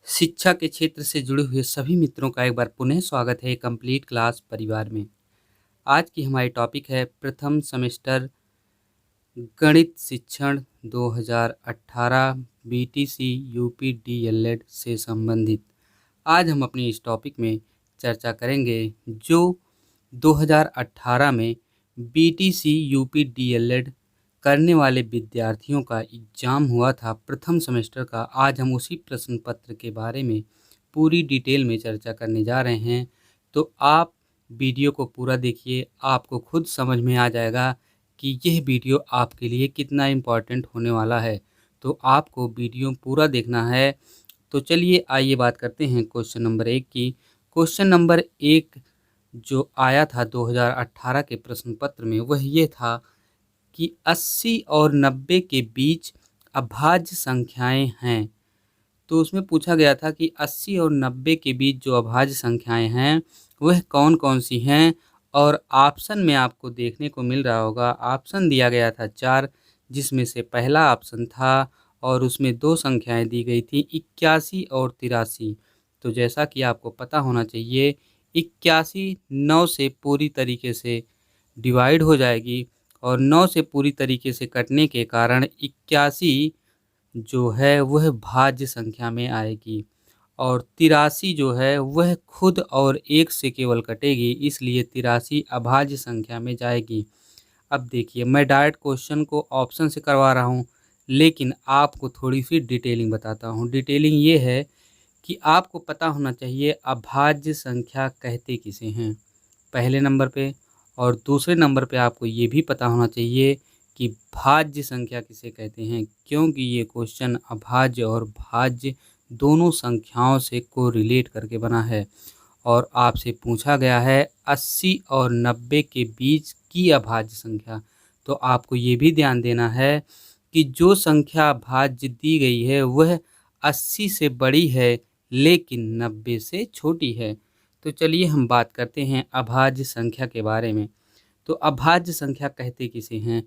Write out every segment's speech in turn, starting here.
शिक्षा के क्षेत्र से जुड़े हुए सभी मित्रों का एक बार पुनः स्वागत है कंप्लीट क्लास परिवार में। आज की हमारी टॉपिक है प्रथम सेमेस्टर गणित शिक्षण 2018 बीटीसी यूपी डीएलएड से संबंधित। आज हम अपनी इस टॉपिक में चर्चा करेंगे जो 2018 में बीटीसी यूपी डीएलएड करने वाले विद्यार्थियों का एग्ज़ाम हुआ था प्रथम सेमेस्टर का। आज हम उसी प्रश्न पत्र के बारे में पूरी डिटेल में चर्चा करने जा रहे हैं, तो आप वीडियो को पूरा देखिए, आपको खुद समझ में आ जाएगा कि यह वीडियो आपके लिए कितना इम्पोर्टेंट होने वाला है। तो आपको वीडियो पूरा देखना है। तो चलिए आइए बात करते हैं क्वेश्चन नंबर 1 की। क्वेश्चन नंबर 1 जो आया था 2018 के प्रश्न पत्र में वह ये था कि 80 और 90 के बीच अभाज्य संख्याएं हैं। तो उसमें पूछा गया था कि 80 और 90 के बीच जो अभाज्य संख्याएं हैं वह कौन कौन सी हैं, और ऑप्शन में आपको देखने को मिल रहा होगा। ऑप्शन दिया गया था 4, जिसमें से पहला ऑप्शन था और उसमें 2 संख्याएं दी गई थी 81 और 83। तो जैसा कि आपको पता होना चाहिए 81 9 से पूरी तरीके से डिवाइड हो जाएगी और 9 से पूरी तरीके से कटने के कारण 81 जो है वह भाज्य संख्या में आएगी, और 83 जो है वह खुद और 1 से केवल कटेगी, इसलिए 83 अभाज्य संख्या में जाएगी। अब देखिए, मैं डायरेक्ट क्वेश्चन को ऑप्शन से करवा रहा हूँ, लेकिन आपको थोड़ी सी डिटेलिंग बताता हूँ। डिटेलिंग ये है कि आपको पता होना चाहिए अभाज्य संख्या कहते किसे हैं पहले नंबर पे, और दूसरे नंबर पे आपको ये भी पता होना चाहिए कि भाज्य संख्या किसे कहते हैं, क्योंकि ये क्वेश्चन अभाज्य और भाज्य दोनों संख्याओं से को रिलेट करके बना है और आपसे पूछा गया है 80 और 90 के बीच की अभाज्य संख्या। तो आपको ये भी ध्यान देना है कि जो संख्या भाज्य दी गई है वह 80 से बड़ी है लेकिन 90 से छोटी है। तो चलिए हम बात करते हैं अभाज्य संख्या के बारे में। तो अभाज्य संख्या कहते किसे हैं?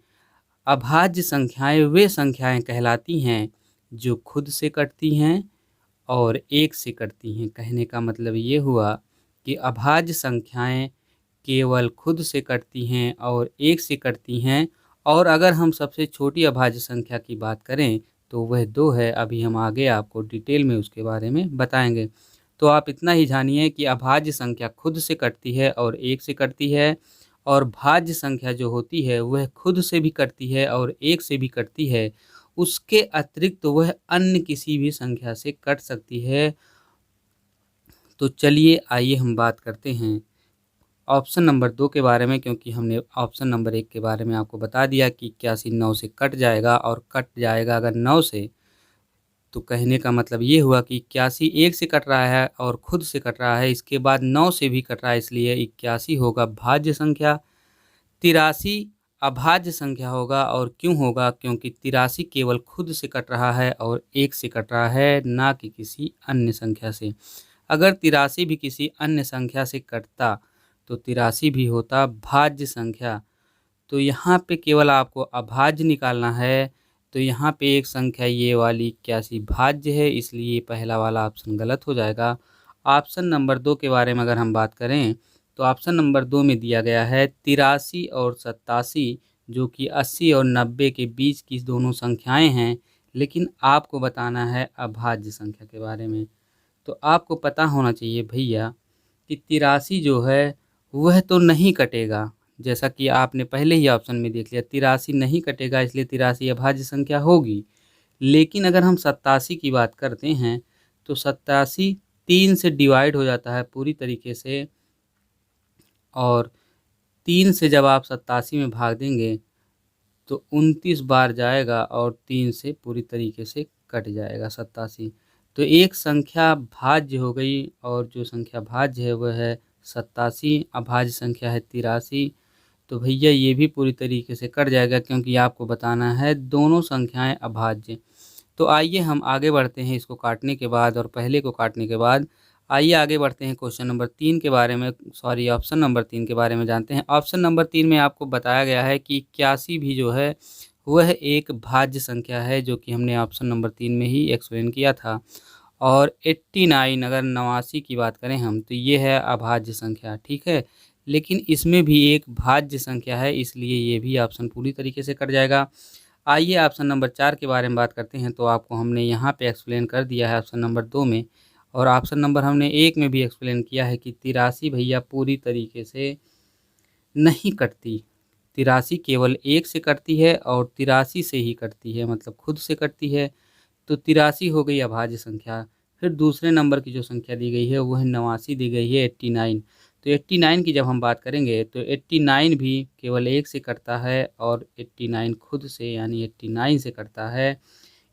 अभाज्य संख्याएं वे संख्याएं कहलाती हैं जो खुद से कटती हैं और 1 से कटती हैं। कहने का मतलब ये हुआ कि अभाज्य संख्याएं केवल खुद से कटती हैं और 1 से कटती हैं, और अगर हम सबसे छोटी अभाज्य संख्या की बात करें तो वह 2 है। अभी हम आगे आपको डिटेल में उसके बारे में बताएंगे। तो आप इतना ही जानिए कि अभाज्य संख्या खुद से कटती है और 1 से कटती है, और भाज्य संख्या जो होती है वह खुद से भी कटती है और 1 से भी कटती है। उसके अतिरिक्त वह अन्य किसी भी संख्या से कट सकती है। तो चलिए आइए हम बात करते हैं ऑप्शन नंबर 2 के बारे में, क्योंकि हमने ऑप्शन नंबर 1 के बारे में आपको बता दिया कि 81 9 से कट जाएगा, और कट जाएगा अगर 9 से, तो कहने का मतलब ये हुआ कि 81 1 से कट रहा है और खुद से कट रहा है, इसके बाद 9 से भी कट रहा है, इसलिए 81 होगा भाज्य संख्या। 83 अभाज्य संख्या होगा, और क्यों होगा? क्योंकि 83 केवल खुद से कट रहा है और 1 से कट रहा है, ना कि किसी अन्य संख्या से। अगर 83 भी किसी अन्य संख्या से कटता तो 83 भी होता भाज्य संख्या। तो यहाँ पे केवल आपको अभाज्य निकालना है। तो यहाँ पे एक संख्या ये वाली 81 भाज्य है, इसलिए पहला वाला ऑप्शन गलत हो जाएगा। ऑप्शन नंबर 2 के बारे में अगर हम बात करें तो ऑप्शन नंबर 2 में दिया गया है 83 और 87, जो कि 80 और 90 के बीच की दोनों संख्याएं हैं, लेकिन आपको बताना है अभाज्य संख्या के बारे में। तो आपको पता होना चाहिए भैया कि 83 जो है वह तो नहीं कटेगा, जैसा कि आपने पहले ही ऑप्शन में देख लिया 83 नहीं कटेगा, इसलिए 83 अभाज्य संख्या होगी। लेकिन अगर हम 87 की बात करते हैं तो 87 3 से डिवाइड हो जाता है पूरी तरीके से, और 3 से जब आप 87 में भाग देंगे तो 29 बार जाएगा और 3 से पूरी तरीके से कट जाएगा 87। तो एक संख्या भाज्य हो गई, और जो संख्या भाज्य है वह है 87, अभाज्य संख्या है 83। तो भैया ये भी पूरी तरीके से कट जाएगा, क्योंकि आपको बताना है दोनों संख्याएं अभाज्य। तो आइए हम आगे बढ़ते हैं इसको काटने के बाद, और पहले को काटने के बाद आइए आगे बढ़ते हैं क्वेश्चन नंबर 3 के बारे में, सॉरी ऑप्शन नंबर 3 के बारे में जानते हैं। ऑप्शन नंबर 3 में आपको बताया गया है कि 81 भी जो है वह एक भाज्य संख्या है, जो कि हमने ऑप्शन नंबर 3 में ही एक्सप्लेन किया था। और 89 अगर 89 की बात करें हम तो ये है अभाज्य संख्या, ठीक है। लेकिन इसमें भी एक भाज्य संख्या है, इसलिए ये भी ऑप्शन पूरी तरीके से कट जाएगा। आइए ऑप्शन नंबर 4 के बारे में बात करते हैं। तो आपको हमने यहाँ पे एक्सप्लेन कर दिया है ऑप्शन नंबर 2 में, और ऑप्शन नंबर हमने 1 में भी एक्सप्लेन किया है कि 83 भैया पूरी तरीके से नहीं कटती। 83 केवल 1 से कटती है और 83 से ही कटती है, मतलब खुद से कटती है। तो 83 हो गई अभाज्य संख्या। फिर दूसरे नंबर की जो संख्या दी गई है वो है 89 दी गई है 89। तो 89 की जब हम बात करेंगे तो 89 भी केवल 1 से कटता है और 89 खुद से यानी 89 से कटता है।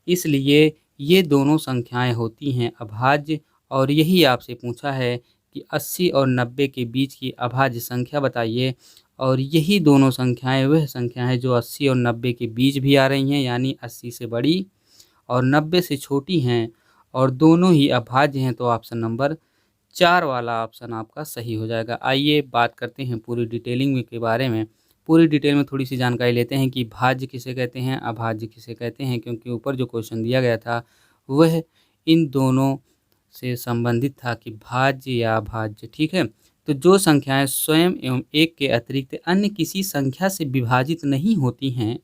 इसलिए ये दोनों संख्याएं होती हैं अभाज्य। और यही आपसे पूछा है कि 80 और 90 के बीच की अभाज्य संख्या बताइए। और यही दोनों संख्याएं वह संख्या हैं जो 80 और 90 के बीच भी आ रही हैं, यानी 80 से बड़ी और 90 से छोटी हैं, और दोनों ही अभाज्य हैं। तो ऑप्शन नंबर 4 वाला ऑप्शन आपका सही हो जाएगा। आइए बात करते हैं पूरी डिटेलिंग में के बारे में। पूरी डिटेल में थोड़ी सी जानकारी लेते हैं कि भाज्य किसे कहते हैं, अभाज्य किसे कहते हैं, क्योंकि ऊपर जो क्वेश्चन दिया गया था वह इन दोनों से संबंधित था कि भाज्य या अभाज्य, ठीक है। तो जो संख्याएं स्वयं एवं एक के अतिरिक्त अन्य किसी संख्या से विभाजित नहीं होती हैं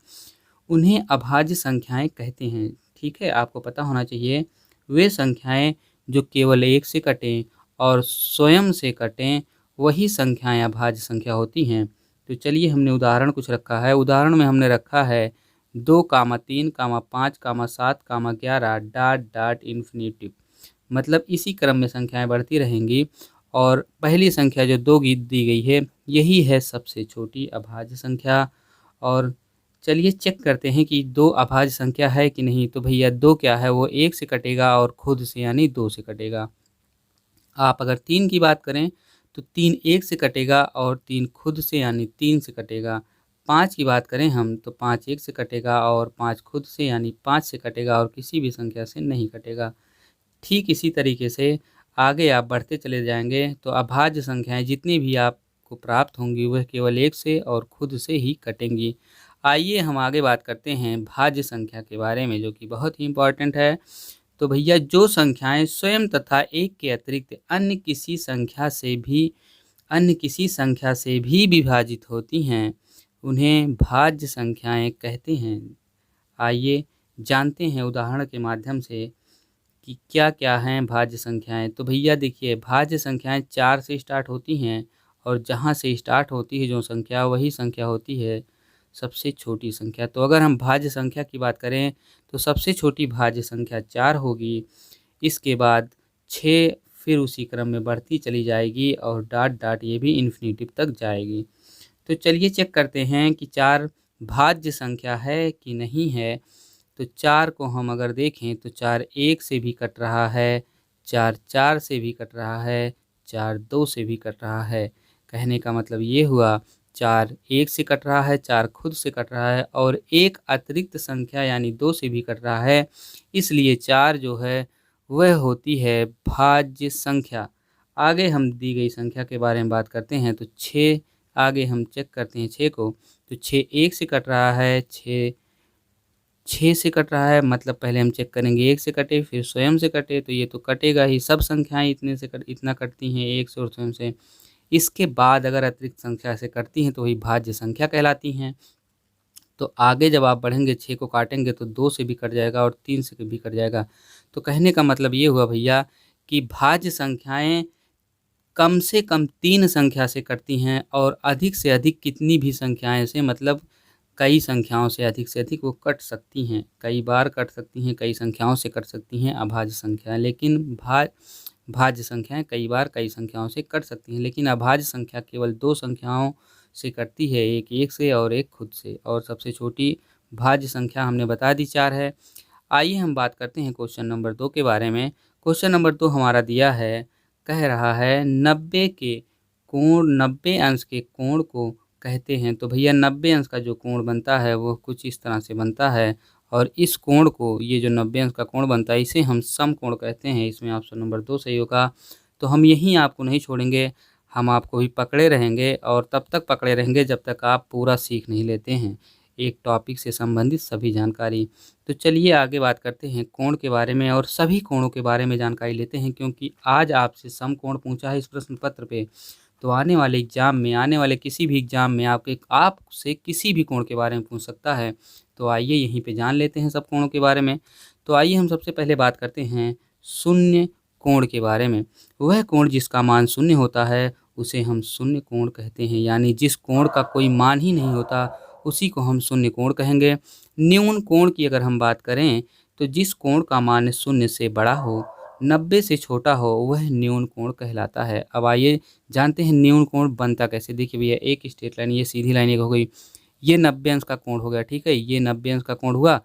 उन्हें अभाज्य संख्याएं कहते हैं, ठीक है। आपको पता होना चाहिए वे संख्याएं जो केवल 1 से कटें और स्वयं से कटें वही संख्याएं अभाज्य संख्या होती हैं। तो चलिए हमने उदाहरण कुछ रखा है। उदाहरण में हमने रखा है 2, 3, 5, 7, 11 डॉट डॉट इन्फिनिटिव, मतलब इसी क्रम में संख्याएं बढ़ती रहेंगी। और पहली संख्या जो 2 दी गई है यही है सबसे छोटी अभाज्य संख्या। और चलिए चेक करते हैं कि 2 अभाज्य संख्या है कि नहीं। तो भैया 2 क्या है, वो 1 से कटेगा और खुद से यानी 2 से कटेगा। आप अगर 3 की बात करें तो 3 1 से कटेगा और 3 खुद से यानी 3 से कटेगा। 5 की बात करें हम तो 5 1 से कटेगा और 5 खुद से यानी 5 से कटेगा और किसी भी संख्या से नहीं कटेगा। ठीक इसी तरीके से आगे आप बढ़ते चले जाएंगे तो अभाज्य संख्याएं जितनी भी आपको प्राप्त होंगी वह केवल 1 से और खुद से ही कटेंगी। आइए हम आगे बात करते हैं भाज्य संख्या के बारे में, जो कि बहुत ही इम्पोर्टेंट है। तो भैया जो संख्याएं स्वयं तथा एक के अतिरिक्त अन्य किसी संख्या से भी विभाजित होती हैं उन्हें भाज्य संख्याएं कहते हैं। आइए जानते हैं उदाहरण के माध्यम से कि क्या क्या हैं भाज्य संख्याएं। तो भैया देखिए भाज्य संख्याएं 4 से स्टार्ट होती हैं और जहां से स्टार्ट होती है जो संख्या वही संख्या होती है सबसे छोटी संख्या। तो अगर हम भाज्य संख्या की बात करें तो सबसे छोटी भाज्य संख्या 4 होगी। इसके बाद 6, फिर उसी क्रम में बढ़ती चली जाएगी और डॉट डॉट ये भी इन्फिनिटिव तक जाएगी। तो चलिए चेक करते हैं कि 4 भाज्य संख्या है कि नहीं है। तो 4 को हम अगर देखें तो 4 1 से भी कट रहा है, 4 4 से भी कट रहा है, 4 2 से भी कट रहा है। कहने का मतलब ये हुआ 4 1 से कट रहा है, 4 खुद से कट रहा है और एक अतिरिक्त संख्या यानी 2 से भी कट रहा है। इसलिए 4 जो है वह होती है भाज्य संख्या। आगे हम दी गई संख्या के बारे में बात करते हैं तो 6 आगे हम चेक करते हैं 6 को। तो 6 1 से कट रहा है, 6 से कट रहा है, मतलब पहले हम चेक करेंगे 1 से कटे फिर स्वयं से कटे तो ये तो कटेगा ही। सब संख्याएं इतना कटती हैं 1 से और स्वयं से। इसके बाद अगर अतिरिक्त संख्या से कटती हैं तो वही भाज्य संख्या कहलाती हैं। तो आगे जब आप बढ़ेंगे 6 को काटेंगे तो 2 से भी कट जाएगा और 3 से भी कट जाएगा। तो कहने का मतलब ये हुआ भैया कि भाज्य संख्याएं कम से कम 3 संख्या से कटती हैं और अधिक से अधिक कितनी भी संख्याएं से, मतलब कई संख्याओं से अधिक वो कट सकती हैं। कई बार कट सकती हैं, कई संख्याओं से कट सकती हैं अभाज्य संख्याएं। लेकिन भाज्य संख्याएं कई बार कई संख्याओं से कट सकती हैं, लेकिन अभाज्य संख्या केवल 2 संख्याओं से कटती है, एक 1 से और एक खुद से। और सबसे छोटी भाज्य संख्या हमने बता दी 4 है। आइए हम बात करते हैं क्वेश्चन नंबर 2 के बारे में। क्वेश्चन नंबर 2 हमारा दिया है, कह रहा है 90 अंश के कोण को कहते हैं। तो भैया 90 अंश का जो कोण बनता है वो कुछ इस तरह से बनता है और इस कोण को, ये जो 90 अंश का कोण बनता है इसे हम समकोण कहते हैं। इसमें ऑप्शन नंबर 2 सही होगा। तो हम यहीं आपको नहीं छोड़ेंगे, हम आपको भी पकड़े रहेंगे और तब तक पकड़े रहेंगे जब तक आप पूरा सीख नहीं लेते हैं। एक टॉपिक से संबंधित सभी जानकारी। तो चलिए आगे बात करते हैं कोण के बारे में और सभी कोणों के बारे में जानकारी लेते हैं, क्योंकि आज आपसे समकोण पूछा है इस प्रश्न पत्र पे। तो आने वाले एग्जाम में, आने वाले किसी भी एग्जाम में आपसे किसी भी कोण के बारे में पूछ सकता है। तो आइए यहीं पे जान लेते हैं सब कोणों के बारे में। तो आइए हम सबसे पहले बात करते हैं शून्य कोण के बारे में। वह कोण जिसका मान शून्य होता है उसे हम शून्य कोण कहते हैं, यानी जिस कोण का कोई मान ही नहीं होता उसी को हम शून्य कोण कहेंगे। न्यून कोण की अगर हम बात करें तो जिस कोण का मान शून्य से बड़ा हो, 90 से छोटा हो, वह न्यून कोण कहलाता है। अब आइए जानते हैं न्यून कोण बनता कैसे। देखिए भैया, एक स्ट्रेट लाइन, ये सीधी लाइन एक हो गई, ये 90 अंश का कोण हो गया, ठीक है, ये 90 अंश का कोण हुआ।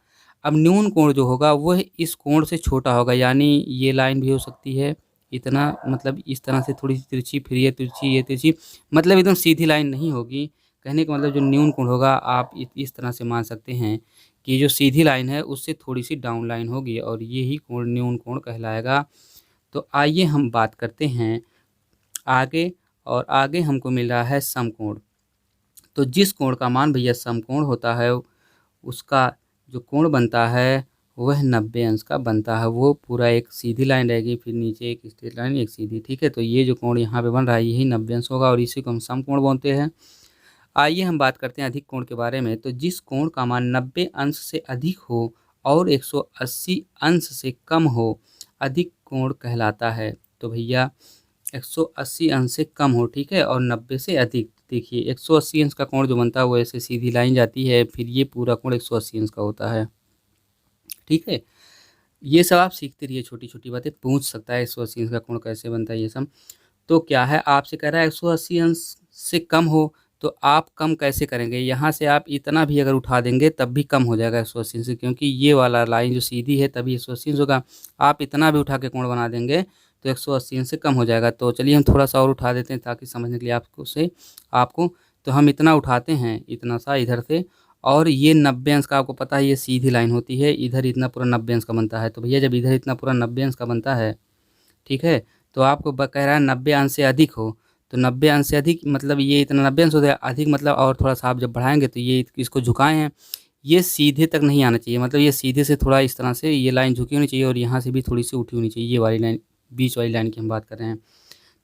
अब न्यून कोण जो होगा वह इस कोण से छोटा होगा, यानी ये लाइन भी हो सकती है इतना, मतलब इस तरह से थोड़ी सी तिरछी, फिर ये तिरछी, ये तिरछी, मतलब एकदम सीधी लाइन नहीं होगी। कहने का मतलब जो न्यून कोण होगा आप इस तरह से मान सकते हैं कि जो सीधी लाइन है उससे थोड़ी सी डाउन लाइन होगी और ये ही कोण न्यून कोण कहलाएगा। तो आइए हम बात करते हैं आगे, और आगे हमको मिल रहा है समकोण। तो जिस कोण का मान भैया समकोण होता है उसका जो कोण बनता है वह 90 अंश का बनता है। वो पूरा एक सीधी लाइन रहेगी, फिर नीचे एक स्ट्रेट लाइन, एक सीधी, ठीक है। तो ये जो कोण यहाँ पे बन रहा है यही 90 अंश होगा और इसी को हम समकोण बोलते हैं। आइए हम बात करते हैं अधिक कोण के बारे में। तो जिस कोण का मान 90 अंश से अधिक हो और 180 अंश से कम हो, अधिक कोण कहलाता है। तो भैया 180 अंश से कम हो, ठीक है, और 90 से अधिक। देखिए 180 अंश का कोण जो बनता है वो ऐसे सीधी लाइन जाती है, फिर ये पूरा कोण 180 अंश का होता है, ठीक है। ये सब आप सीखते रहिए, छोटी छोटी बातें पूछ सकता है 180 अंश का कोण कैसे बनता है ये सब। तो क्या है, आपसे कह रहा है 180 अंश से कम हो, तो आप कम कैसे करेंगे। यहाँ से आप इतना भी अगर उठा देंगे तब भी कम हो जाएगा 180 अंश से, क्योंकि ये वाला लाइन जो सीधी है तभी 180 अंश होगा। आप इतना भी उठा के कोण बना देंगे तो 180 अंश से कम हो जाएगा। तो चलिए हम थोड़ा सा और उठा देते हैं ताकि समझने के लिए आपको। तो हम इतना उठाते हैं, इतना सा इधर से, और ये 90 अंश का आपको पता है ये सीधी लाइन होती है, इधर इतना पूरा 90 अंश का बनता है। तो भैया जब इधर इतना पूरा 90 अंश का बनता है, ठीक है, तो आपको कह रहा है 90 अंश से अधिक हो। तो 90 अंश से अधिक मतलब ये इतना 90 अंश हो गया, अधिक मतलब और थोड़ा सा आप जब बढ़ाएंगे तो ये इसको झुकाए हैं, ये सीधे तक नहीं आना चाहिए, मतलब ये सीधे से थोड़ा इस तरह से ये लाइन झुकी होनी चाहिए और यहाँ से भी थोड़ी सी उठी होनी चाहिए। ये वाली लाइन, बीच वाली लाइन की हम बात कर रहे हैं।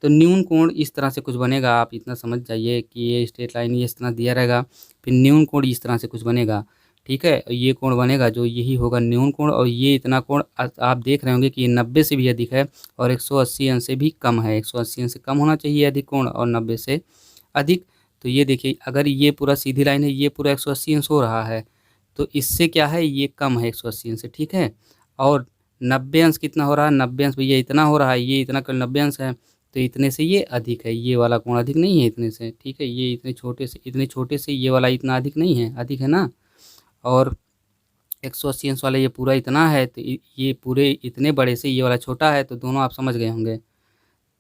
तो न्यून कोण इस तरह से कुछ बनेगा, आप इतना समझ जाइए कि ये स्ट्रेट लाइन ये इस तरह दिया रहेगा, फिर न्यून कोण इस तरह से कुछ बनेगा, ठीक है। ये कोण बनेगा जो यही होगा न्यून कोण, और ये इतना कोण आप देख रहे होंगे कि ये 90 से भी अधिक है और 180 अंश से भी कम है। 180 अंश से कम होना चाहिए अधिक कोण और 90 से अधिक। तो ये देखिए, अगर ये पूरा सीधी लाइन है, ये पूरा 180 अंश हो रहा है, तो इससे क्या है, ये कम है 180 अंश से, ठीक है। और 90 अंश कितना हो रहा है, 90 अंश भैया इतना हो रहा है, ये इतना कल 90 अंश है, तो इतने से ये अधिक है, ये वाला कोण अधिक नहीं है इतने से, ठीक है। ये इतने छोटे से ये वाला इतना अधिक नहीं है, अधिक है ना। और 180 अंश वाला ये पूरा इतना है, तो ये पूरे इतने बड़े से ये वाला छोटा है, तो दोनों आप समझ गए होंगे।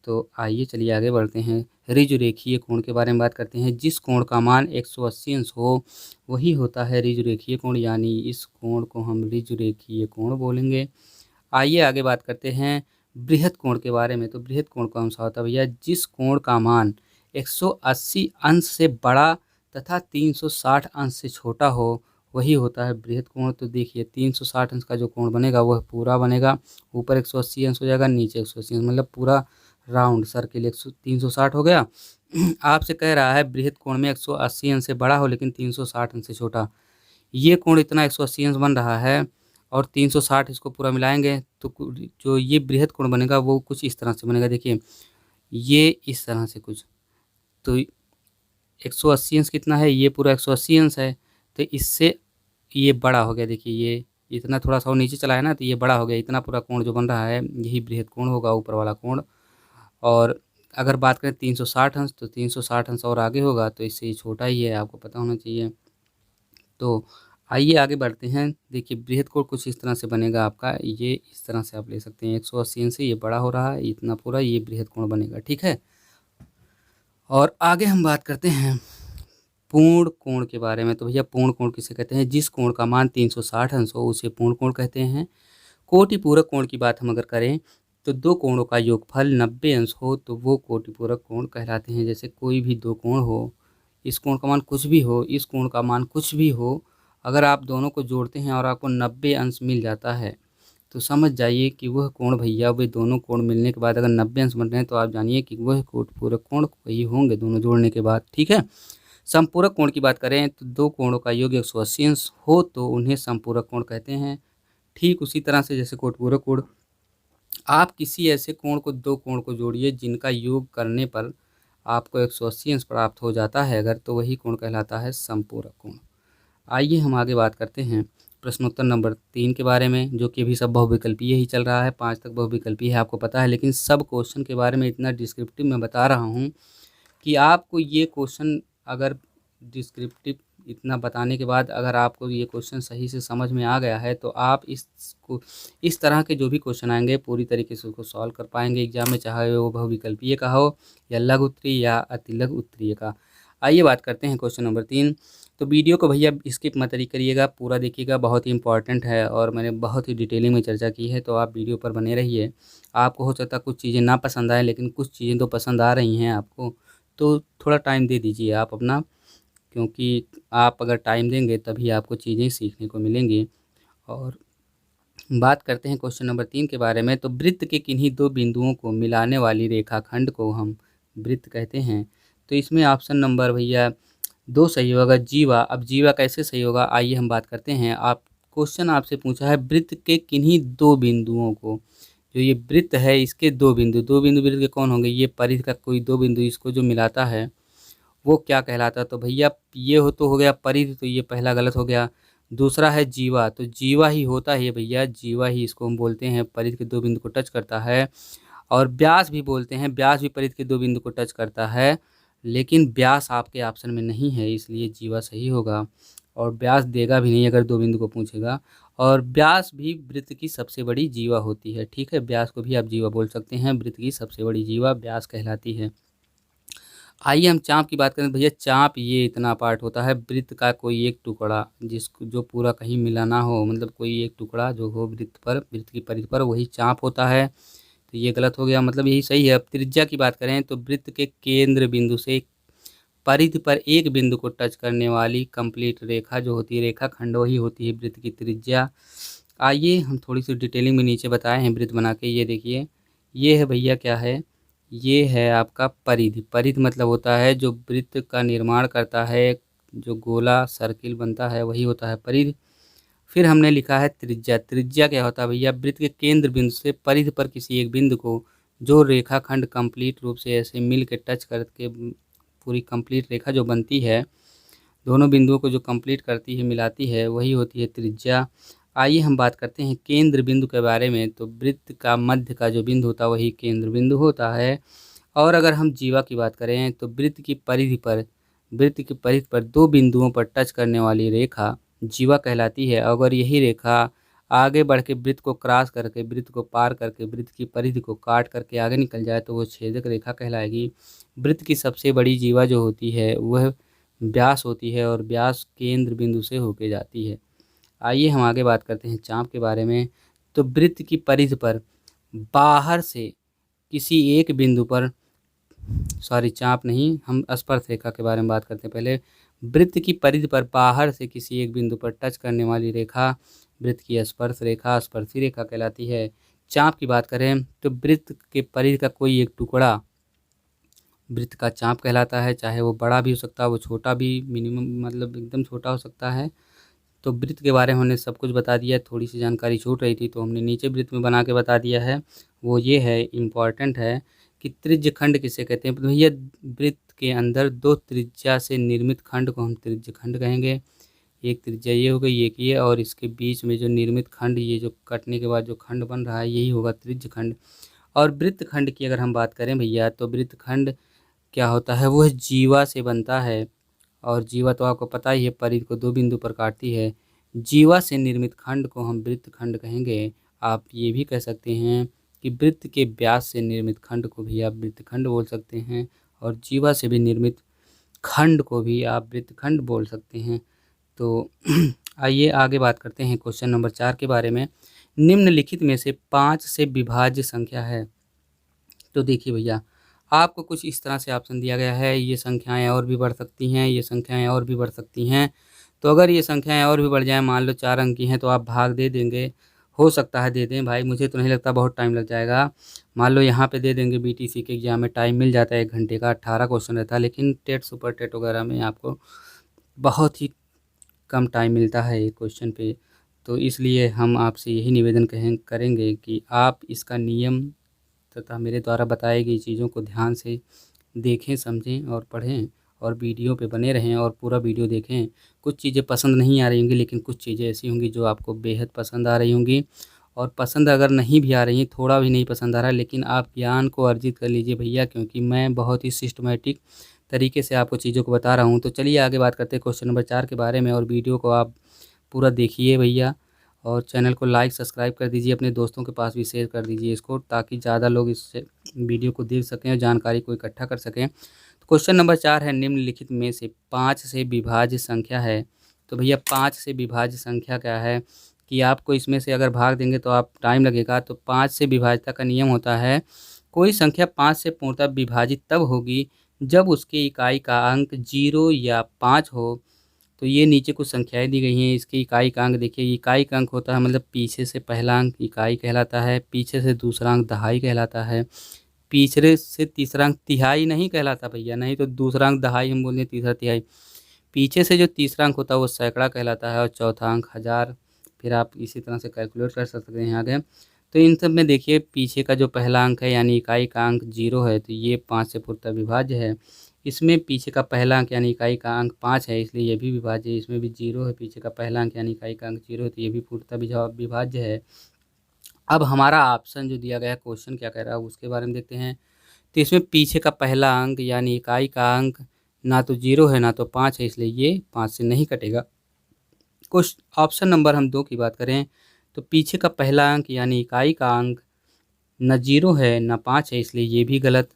तो आइए चलिए आगे बढ़ते हैं। ऋजुरेखीय कोण के बारे में बात करते हैं। जिस कोण का मान 180 अंश हो वही होता है ऋजुरेखीय कोण, यानी इस कोण को हम ऋजुरेखीय कोण बोलेंगे। आइए आगे बात करते हैं बृहत कोण के बारे में। तो बृहत कोण कौन सा होता है भैया, जिस कोण का मान 180 अंश से बड़ा तथा 360 अंश से छोटा हो वही होता है बृहत कोण। तो देखिए 360 अंश का जो कोण बनेगा वह पूरा बनेगा, ऊपर 180 अंश हो जाएगा, नीचे 180 अंश, मतलब पूरा राउंड सर्किल 360 हो गया। आपसे कह रहा है बृहत कोण में 180 अंश से बड़ा हो लेकिन 360 अंश से छोटा। ये कोण इतना 180 अंश बन रहा है और 360 इसको पूरा मिलाएंगे तो जो ये बृहत कोण बनेगा वो कुछ इस तरह से बनेगा। देखिए ये इस तरह से कुछ, तो 180 अंश कितना है, ये पूरा 180 अंश है, तो इससे ये बड़ा हो गया। देखिए ये इतना थोड़ा सा और नीचे चला है ना, तो ये बड़ा हो गया, इतना पूरा कोण जो बन रहा है यही बृहत कोण होगा, ऊपर वाला कोण। और अगर बात करें 360 अंश, तो 360 अंश और आगे होगा, तो इससे ये छोटा ही है, आपको पता होना चाहिए। तो आइए आगे बढ़ते हैं। देखिए बृहत कोण कुछ इस तरह से बनेगा आपका, ये इस तरह से आप ले सकते हैं, 180 अंश से ये बड़ा हो रहा है, इतना पूरा ये बृहत कोण बनेगा, ठीक है। और आगे हम बात करते हैं पूर्ण कोण के बारे में। तो भैया पूर्ण कोण किसे कहते हैं, जिस कोण का मान 360 अंश हो उसे पूर्ण कोण कहते हैं। कोटिपूरक कोण की बात हम अगर करें तो दो कोणों का योगफल 90 अंश हो तो वो कोटिपूरक कोण कहलाते हैं। जैसे कोई भी दो कोण हो, इस कोण का मान कुछ भी हो, इस कोण का मान कुछ भी हो, अगर आप दोनों को जोड़ते हैं और आपको 90 अंश मिल जाता है तो समझ जाइए कि वह कोण भैया, वे दोनों कोण मिलने के बाद अगर 90 अंश बन रहे हैं तो आप जानिए कि वह पूरक कोण वही होंगे दोनों जोड़ने के बाद। ठीक है। समपूरक कोण की बात करें तो दो कोणों का योग 180 अंश हो तो उन्हें समपूरक कोण कहते हैं। ठीक उसी तरह से जैसे कोटपूरक कोण, आप किसी ऐसे कोण को, दो कोण को जोड़िए जिनका योग करने पर आपको 180 अंश प्राप्त हो जाता है अगर, तो वही कोण कहलाता है समपूरक कोण। आइए हम आगे बात करते हैं प्रश्नोत्तर नंबर 3 के बारे में, जो कि अभी सब बहुविकल्पीय ही चल रहा है। 5 तक बहुविकल्पीय है आपको पता है, लेकिन सब क्वेश्चन के बारे में इतना डिस्क्रिप्टिव मैं बता रहा हूँ कि आपको ये क्वेश्चन अगर डिस्क्रिप्टिव इतना बताने के बाद अगर आपको ये क्वेश्चन सही से समझ में आ गया है तो आप इस तरह के जो भी क्वेश्चन आएंगे पूरी तरीके से उसको सॉल्व कर पाएंगे एग्जाम में, चाहे वो बहुविकल्पीय का हो या लघु उत्तरीय या अतिलघु उत्तरीय का। आइए बात करते हैं क्वेश्चन नंबर 3। तो वीडियो को भैया स्किप मत करिएगा, पूरा देखिएगा, बहुत ही इंपॉर्टेंट है और मैंने बहुत ही डिटेलिंग में चर्चा की है, तो आप वीडियो पर बने रहिए। आपको हो सकता है कुछ चीज़ें ना पसंद आए, लेकिन कुछ चीज़ें तो पसंद आ रही हैं आपको, तो थोड़ा टाइम दे दीजिए आप अपना, क्योंकि आप अगर टाइम देंगे तभी आपको चीज़ें सीखने को मिलेंगी। और बात करते हैं क्वेश्चन नंबर 3 के बारे में। तो वृत्त के किन्हीं दो बिंदुओं को मिलाने वाली रेखाखंड को हम वृत्त कहते हैं। तो इसमें ऑप्शन नंबर भैया 2 सही होगा, जीवा। अब जीवा कैसे सही होगा, आइए हम बात करते हैं। आप क्वेश्चन आपसे पूछा है वृत्त के किन्हीं दो बिंदुओं को, जो ये वृत्त है इसके दो बिंदु वृत्त के कौन होंगे, ये परिधि का कोई दो बिंदु इसको जो मिलाता है वो क्या कहलाता है। तो भैया ये हो गया परिधि, तो ये पहला गलत हो गया। दूसरा है जीवा, तो जीवा ही होता है भैया, जीवा ही इसको हम बोलते हैं, परिधि के दो बिंदु को टच करता है। और व्यास भी बोलते हैं, व्यास भी परिधि के दो बिंदु को टच करता है, लेकिन व्यास आपके ऑप्शन में नहीं है, इसलिए जीवा सही होगा। और व्यास देगा भी नहीं अगर दो बिंदु को पूछेगा। और व्यास भी वृत्त की सबसे बड़ी जीवा होती है। ठीक है, व्यास को भी आप जीवा बोल सकते हैं, वृत्त की सबसे बड़ी जीवा व्यास कहलाती है। आइए हम चाप की बात करें। भैया चाप ये इतना पार्ट होता है वृत्त का कोई एक टुकड़ा, जिसको जो पूरा कहीं मिला ना हो, मतलब कोई एक टुकड़ा जो हो वृत्त पर, वृत्त की परिधि पर, वही चाप होता है। तो ये गलत हो गया, मतलब यही सही है। अब त्रिज्या की बात करें तो वृत्त के केंद्र बिंदु से परिधि पर एक बिंदु को टच करने वाली कंप्लीट रेखा जो होती है, रेखा खंड, वही होती है वृत्त की त्रिज्या। आइए हम थोड़ी सी डिटेलिंग में नीचे बताए हैं वृत्त बना के, ये देखिए। ये है भैया क्या है, ये है आपका परिधि। परिधि मतलब होता है जो वृत्त का निर्माण करता है, जो गोला सर्किल बनता है वही होता है परिधि। फिर हमने लिखा है त्रिज्या। त्रिज्या क्या होता है भैया, वृत्त के केंद्र बिंदु से परिधि पर किसी एक बिंदु को जो रेखाखंड कंप्लीट रूप से ऐसे मिल के टच करके पूरी कंप्लीट रेखा जो बनती है, दोनों बिंदुओं को जो कंप्लीट करती है, मिलाती है, वही होती है त्रिज्या। आइए हम बात करते हैं केंद्र बिंदु के बारे में। तो वृत्त का मध्य का जो बिंदु होता है वही केंद्र बिंदु होता है। और अगर हम जीवा की बात करें तो वृत्त की परिधि पर दो बिंदुओं पर टच करने वाली रेखा जीवा कहलाती है। अगर यही रेखा आगे बढ़ के वृत्त को क्रॉस करके, वृत्त को पार करके, वृत्त की परिधि को काट करके आगे निकल जाए तो वो छेदक रेखा कहलाएगी। वृत्त की सबसे बड़ी जीवा जो होती है वह व्यास होती है, और व्यास केंद्र बिंदु से होके जाती है। आइए हम आगे बात करते हैं चाप के बारे में। तो वृत्त की परिधि पर बाहर से किसी एक बिंदु पर, सॉरी चाप नहीं, हम स्पर्श रेखा के बारे में बात करते हैं पहले। वृत्त की परिधि पर बाहर से किसी एक बिंदु पर टच करने वाली रेखा वृत्त की स्पर्श रेखा, स्पर्शी रेखा कहलाती है। चाप की बात करें तो वृत्त के परिधि का कोई एक टुकड़ा वृत्त का चाप कहलाता है, चाहे वो बड़ा भी हो सकता है, वो छोटा भी, मिनिमम मतलब एकदम छोटा हो सकता है। तो वृत्त के बारे में हमने सब कुछ बता दिया। थोड़ी सी जानकारी छूट रही थी तो हमने नीचे वृत्त में बना के बता दिया है, वो ये है, इम्पॉर्टेंट है कि त्रिज्य खंड किसे कहते हैं। तो भैया वृत्त के अंदर दो त्रिज्या से निर्मित खंड को हम त्रिज्य खंड कहेंगे। एक त्रिज्या ये हो गई, एक ये, और इसके बीच में जो निर्मित खंड, ये जो कटने के बाद जो खंड बन रहा है यही होगा त्रिज्य खंड। और वृत्त खंड की अगर हम बात करें भैया तो वृत्त खंड क्या होता है, वह जीवा से बनता है। और जीवा तो आपको पता ही है, परिधि को दो बिंदु पर काटती है। जीवा से निर्मित खंड को हम वृत्त खंड कहेंगे। आप ये भी कह सकते हैं कि वृत्त के व्यास से निर्मित खंड को भी आप वृत्त खंड बोल सकते हैं, और जीवा से भी निर्मित खंड को भी आप वृत्त खंड बोल सकते हैं। तो आइए आगे बात करते हैं क्वेश्चन नंबर 4 के बारे में। निम्नलिखित में से 5 से विभाज्य संख्या है। तो देखिए भैया, आपको कुछ इस तरह से ऑप्शन दिया गया है, ये संख्याएं और भी बढ़ सकती हैं, ये संख्याएं और भी बढ़ सकती हैं। तो अगर ये संख्याएं और भी बढ़ जाएं, मान लो 4 अंक की हैं, तो आप भाग दे देंगे, हो सकता है दे दें भाई, मुझे तो नहीं लगता, बहुत टाइम लग जाएगा। मान लो यहाँ पे दे देंगे, बीटीसी के एग्जाम में टाइम मिल जाता है 1 घंटे का, 18 क्वेश्चन रहता है, लेकिन टेट सुपर टेट वगैरह में आपको बहुत ही कम टाइम मिलता है एक क्वेश्चन पे। तो इसलिए हम आपसे यही निवेदन करेंगे कि आप इसका नियम तथा मेरे द्वारा बताई गई चीज़ों को ध्यान से देखें, समझें और पढ़ें, और वीडियो पे बने रहें और पूरा वीडियो देखें। कुछ चीज़ें पसंद नहीं आ रही होंगी, लेकिन कुछ चीज़ें ऐसी होंगी जो आपको बेहद पसंद आ रही होंगी। और पसंद अगर नहीं भी आ रही हैं, थोड़ा भी नहीं पसंद आ रहा है, लेकिन आप ज्ञान को अर्जित कर लीजिए भैया, क्योंकि मैं बहुत ही सिस्टमैटिक तरीके से आपको चीज़ों को बता रहा हूँ। तो चलिए आगे बात करते हैं क्वेश्चन नंबर 4 के बारे में, और वीडियो को आप पूरा देखिए भैया, और चैनल को लाइक सब्सक्राइब कर दीजिए, अपने दोस्तों के पास भी शेयर कर दीजिए इसको, ताकि ज़्यादा लोग इस वीडियो को देख सकें और जानकारी को इकट्ठा कर सकें। तो क्वेश्चन नंबर 4 है, निम्नलिखित में से 5 से विभाज्य संख्या है। तो भैया 5 से विभाज्य संख्या क्या है कि आपको इसमें से अगर भाग देंगे तो आप टाइम लगेगा। तो 5 से विभाज्यता का नियम होता है, कोई संख्या 5 से पूर्णतः विभाजित तब होगी जब उसके इकाई का अंक 0 या 5 हो। तो ये नीचे कुछ संख्याएं दी गई हैं, इसकी इकाई का अंक देखिए, इकाई का अंक होता है मतलब पीछे से पहला अंक इकाई कहलाता है, पीछे से दूसरा अंक दहाई कहलाता है, पीछे से तीसरा अंक तिहाई नहीं कहलाता भैया, नहीं तो दूसरा अंक दहाई हम बोलते हैं, तीसरा तिहाई। पीछे से जो तीसरा अंक होता है वो सैकड़ा कहलाता है, और चौथा अंक हज़ार। फिर आप इसी तरह से कैलकुलेट कर सकते हैं आगे। तो इन सब में देखिए, पीछे का जो पहला अंक है यानी इकाई का अंक 0 है, तो ये 5 से पूर्णतः विभाज्य है। इसमें पीछे का पहला अंक यानी इकाई का अंक 5 है, इसलिए ये भी विभाज्य है। इसमें भी 0 है, पीछे का पहला अंक यानी इकाई का अंक 0 है, तो ये भी पूर्णतः विभाज्य है। अब हमारा ऑप्शन जो दिया गया है, क्वेश्चन क्या कह रहा है उसके बारे में देखते हैं। तो इसमें पीछे का पहला अंक यानी इकाई का अंक ना तो 0 है ना तो 5 है, इसलिए ये 5 से नहीं कटेगा। कुछ ऑप्शन नंबर हम 2 की बात करें, तो पीछे का पहला अंक यानी इकाई का अंक न 0 है न 5 है, इसलिए ये भी गलत।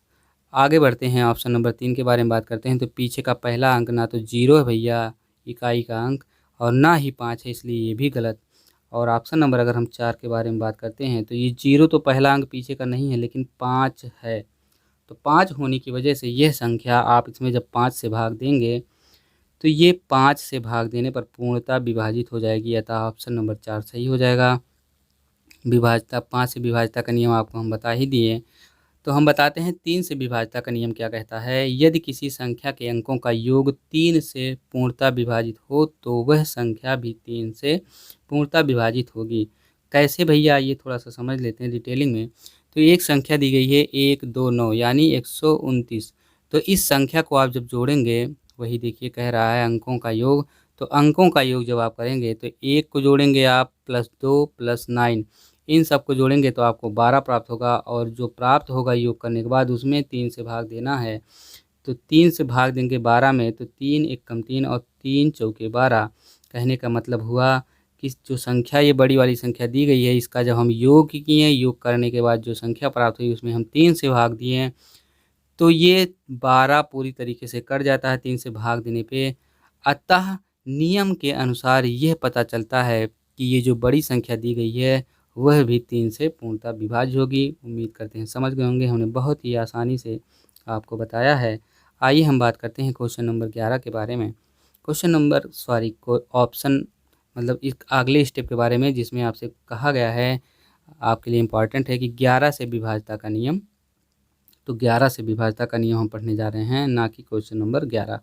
आगे बढ़ते हैं, ऑप्शन नंबर 3 के बारे में बात करते हैं। तो पीछे का पहला अंक ना तो 0 है भैया इकाई का अंक, और ना ही 5 है, इसलिए ये भी गलत। और ऑप्शन नंबर अगर हम 4 के बारे में बात करते हैं, तो ये 0 तो पहला अंक पीछे का नहीं है, लेकिन 5 है। तो 5 होने की वजह से यह संख्या आप इसमें जब 5 से भाग देंगे, तो ये 5 से भाग देने पर पूर्णतः विभाजित हो जाएगी, अतः ऑप्शन नंबर 4 सही हो जाएगा। विभाज्यता 5 से विभाज्यता का नियम आपको हम बता ही दिए। तो हम बताते हैं 3 से विभाज्यता का नियम क्या कहता है। यदि किसी संख्या के अंकों का योग 3 से पूर्णतः विभाजित हो, तो वह संख्या भी 3 से पूर्णतः विभाजित होगी। कैसे भैया, ये थोड़ा सा समझ लेते हैं डिटेलिंग में। तो एक संख्या दी गई है 129 यानी 129। तो इस संख्या को आप जब जोड़ेंगे, वही देखिए कह रहा है अंकों का योग, तो अंकों का योग जब आप करेंगे तो 1 को जोड़ेंगे आप +2 +9, इन सब को जोड़ेंगे तो आपको 12 प्राप्त होगा, और जो प्राप्त होगा योग करने के बाद उसमें 3 से भाग देना है। तो 3 से भाग देंगे 12 में, तो 3 एकम 3 और 3 चौके 12। कहने का मतलब हुआ कि जो संख्या ये बड़ी वाली संख्या दी गई है, इसका जब हम योग किए, योग करने के बाद जो संख्या प्राप्त हुई उसमें हम 3 से भाग दिए, तो ये 12 पूरी तरीके से कट जाता है 3 से भाग देने पे। अतः नियम के अनुसार यह पता चलता है कि ये जो बड़ी संख्या दी गई है वह भी 3 से पूर्णतः विभाज्य होगी। उम्मीद करते हैं समझ गए होंगे, हमने बहुत ही आसानी से आपको बताया है। आइए हम बात करते हैं क्वेश्चन नंबर 11 के बारे में। क्वेश्चन नंबर को ऑप्शन मतलब इस अगले स्टेप के बारे में, जिसमें आपसे कहा गया है, आपके लिए इम्पॉर्टेंट है कि 11 से विभाज्यता का नियम। तो 11 से विभाज्यता का नियम हम पढ़ने जा रहे हैं, ना कि क्वेश्चन नंबर 11।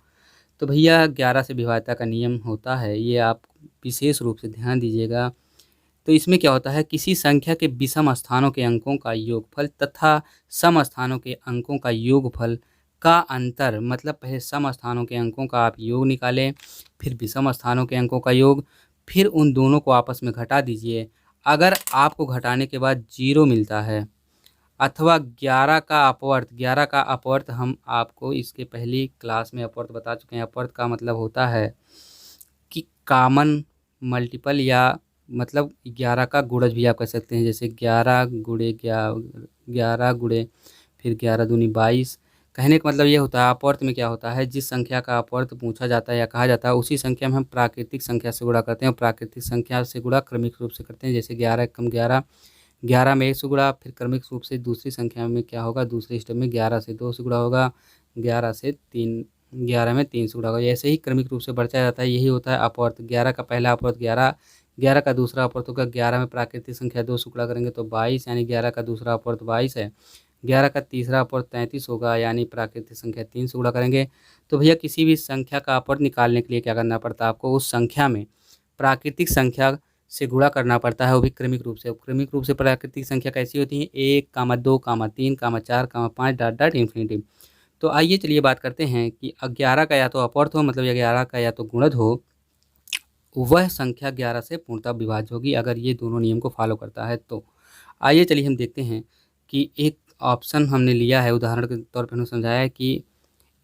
तो भैया 11 से विभाज्यता का नियम होता है, ये आप विशेष रूप से ध्यान दीजिएगा। तो इसमें क्या होता है, किसी संख्या के विषम स्थानों के अंकों का योगफल तथा सम स्थानों के अंकों का योगफल का अंतर, मतलब पहले सम स्थानों के अंकों का आप योग निकालें, फिर विषम स्थानों के अंकों का योग, फिर उन दोनों को आपस में घटा दीजिए। अगर आपको घटाने के बाद 0 मिलता है, अथवा 11 का अपवर्त, 11 का अपवर्त हम आपको इसके पहली क्लास में अपवर्त बता चुके हैं। अपवर्त का मतलब होता है कि कॉमन मल्टीपल, या मतलब 11 का गुणज भी आप कह सकते हैं, जैसे 11 गुणे 11 गुणे फिर 11 दूनी 22। कहने का मतलब ये होता है, अपवर्त में क्या होता है, जिस संख्या का अपवर्त पूछा जाता है या कहा जाता है, उसी संख्या में हम प्राकृतिक संख्या से गुणा करते हैं, और प्राकृतिक संख्या से गुणा क्रमिक रूप से करते हैं। जैसे 11 एकम 11, 11 में 1 से गुणा, फिर क्रमिक रूप से दूसरी संख्या में क्या होगा, दूसरे स्टेप में 11 से 2 से गुणा होगा, 11 से 3 11 में 3 से गुणा होगा। ऐसे ही क्रमिक रूप से बढ़ता जाता है, यही होता है अपवर्त। 11 का पहला अपवर्त 11, 11 का दूसरा अपवर्त होगा 11 में प्राकृतिक संख्या 2 से गुणा करेंगे तो 22, यानी 11 का दूसरा अपवर्त 22 है। 11 का तीसरा अपवर्त 33 होगा, यानी प्राकृतिक संख्या 3 से गुणा करेंगे। तो भैया किसी भी संख्या का अपवर्त निकालने के लिए क्या करना पड़ता है आपको, उस संख्या में प्राकृतिक संख्या से गुणा करना पड़ता है, वो भी क्रमिक रूप से। क्रमिक रूप से प्राकृतिक संख्या कैसी होती है, 1, 2, 3, 4, 5 डॉट डॉट इन्फिनिटी। तो आइए चलिए बात करते हैं कि 11 का या तो अपवर्त हो, मतलब 11 का या तो गुणज हो, वह संख्या 11 से पूर्णतः विभाज्य होगी, अगर ये दोनों नियम को फॉलो करता है तो। आइए चलिए हम देखते हैं कि एक ऑप्शन हमने लिया है, उदाहरण के तौर पर हमने समझाया है कि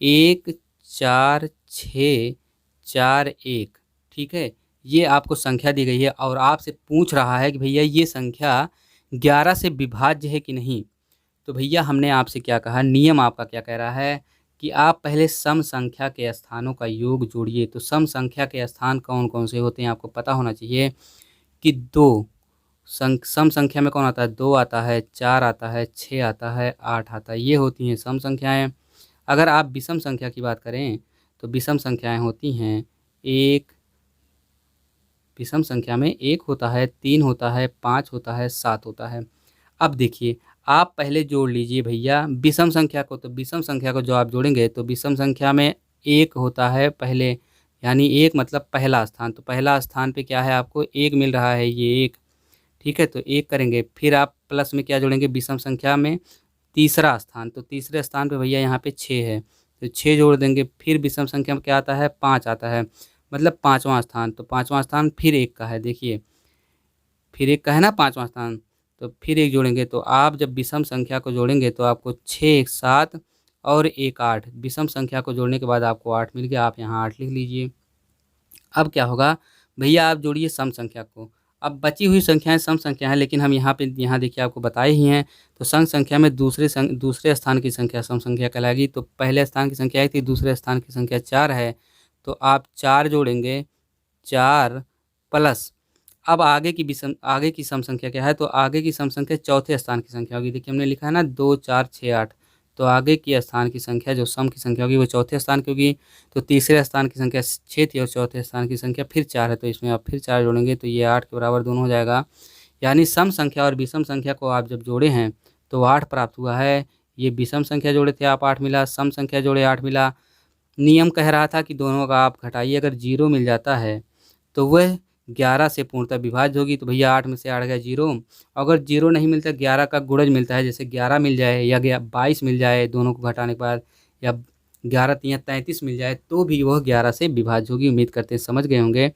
1, 4, 6, 4, 1, ठीक है। ये आपको संख्या दी गई है और आपसे पूछ रहा है कि भैया ये संख्या 11 से विभाज्य है कि नहीं। तो भैया हमने आपसे क्या कहा, नियम आपका क्या कह रहा है कि आप पहले सम संख्या के स्थानों का योग जोड़िए। तो सम संख्या के स्थान कौन कौन से होते हैं आपको पता होना चाहिए कि 2 सम संख्या में कौन आता है, 2 आता है, 4 आता है, 6 आता है, 8 आता है, ये होती हैं सम संख्याएं। अगर आप विषम संख्या की बात करें तो विषम संख्याएं होती हैं, एक विषम संख्या में 1 होता है, 3 होता है, 5 होता है, 7 होता है। अब देखिए आप पहले जोड़ लीजिए भैया विषम संख्या को। तो विषम संख्या को जो आप जोड़ेंगे तो विषम संख्या में 1 होता है पहले, यानी 1 मतलब पहला स्थान। तो पहला स्थान पे क्या है, आपको 1 मिल रहा है, ये 1, ठीक है। तो 1 करेंगे, फिर आप प्लस में क्या जोड़ेंगे, विषम संख्या में तीसरा स्थान। तो तीसरे स्थान पे भैया यहाँ पे 6 है, तो 6 जोड़ देंगे। फिर विषम संख्या में क्या आता है, 5 आता है, मतलब पाँचवां स्थान। तो पाँचवां स्थान फिर 1 का है, देखिए फिर 1 का है ना पाँचवां स्थान, तो फिर 1 जोड़ेंगे। तो आप जब विषम संख्या को जोड़ेंगे तो आपको 6, 1, 7 और 1, 8। विषम संख्या को जोड़ने के बाद आपको 8 मिल गया, आप यहाँ 8 लिख लीजिए। अब क्या होगा भैया, आप जोड़िए सम संख्या को। अब बची हुई संख्याएं सम संख्या हैं, लेकिन हम यहाँ देखिए आपको बताए ही हैं। तो सम संख्या में दूसरे स्थान की संख्या सम संख्या कहलाएगी। तो पहले स्थान की संख्या 1 थी, दूसरे स्थान की संख्या 4 है, तो आप 4 जोड़ेंगे, 4 प्लस अब आगे की सम संख्या क्या है, तो आगे की सम संख्या चौथे स्थान की संख्या होगी। देखिए हमने लिखा है ना 2, 4, 6, 8, तो आगे की स्थान की संख्या जो सम की संख्या होगी वो चौथे स्थान की होगी। तो तीसरे स्थान की संख्या 6 थी और चौथे स्थान की संख्या फिर 4 है, तो इसमें आप फिर 4 जोड़ेंगे तो ये 8 के बराबर दोनों हो जाएगा। यानी सम संख्या और विषम संख्या को आप जब जोड़े हैं तो 8 प्राप्त हुआ है। ये विषम संख्या जोड़े थे आप 8 मिला, सम संख्या जोड़े 8 मिला। नियम कह रहा था कि दोनों का आप घटाइए, अगर 0 मिल जाता है तो वह 11 से पूर्णतः विभाज्य होगी। तो भैया 8 में से 8 गया 0। अगर 0 नहीं मिलता, 11 का गुणज मिलता है, जैसे 11 मिल जाए या 22 मिल जाए दोनों को घटाने के बाद, या 11 तियाँ 33 मिल जाए, तो भी वह 11 से विभाज्य होगी। उम्मीद करते हैं समझ गए होंगे।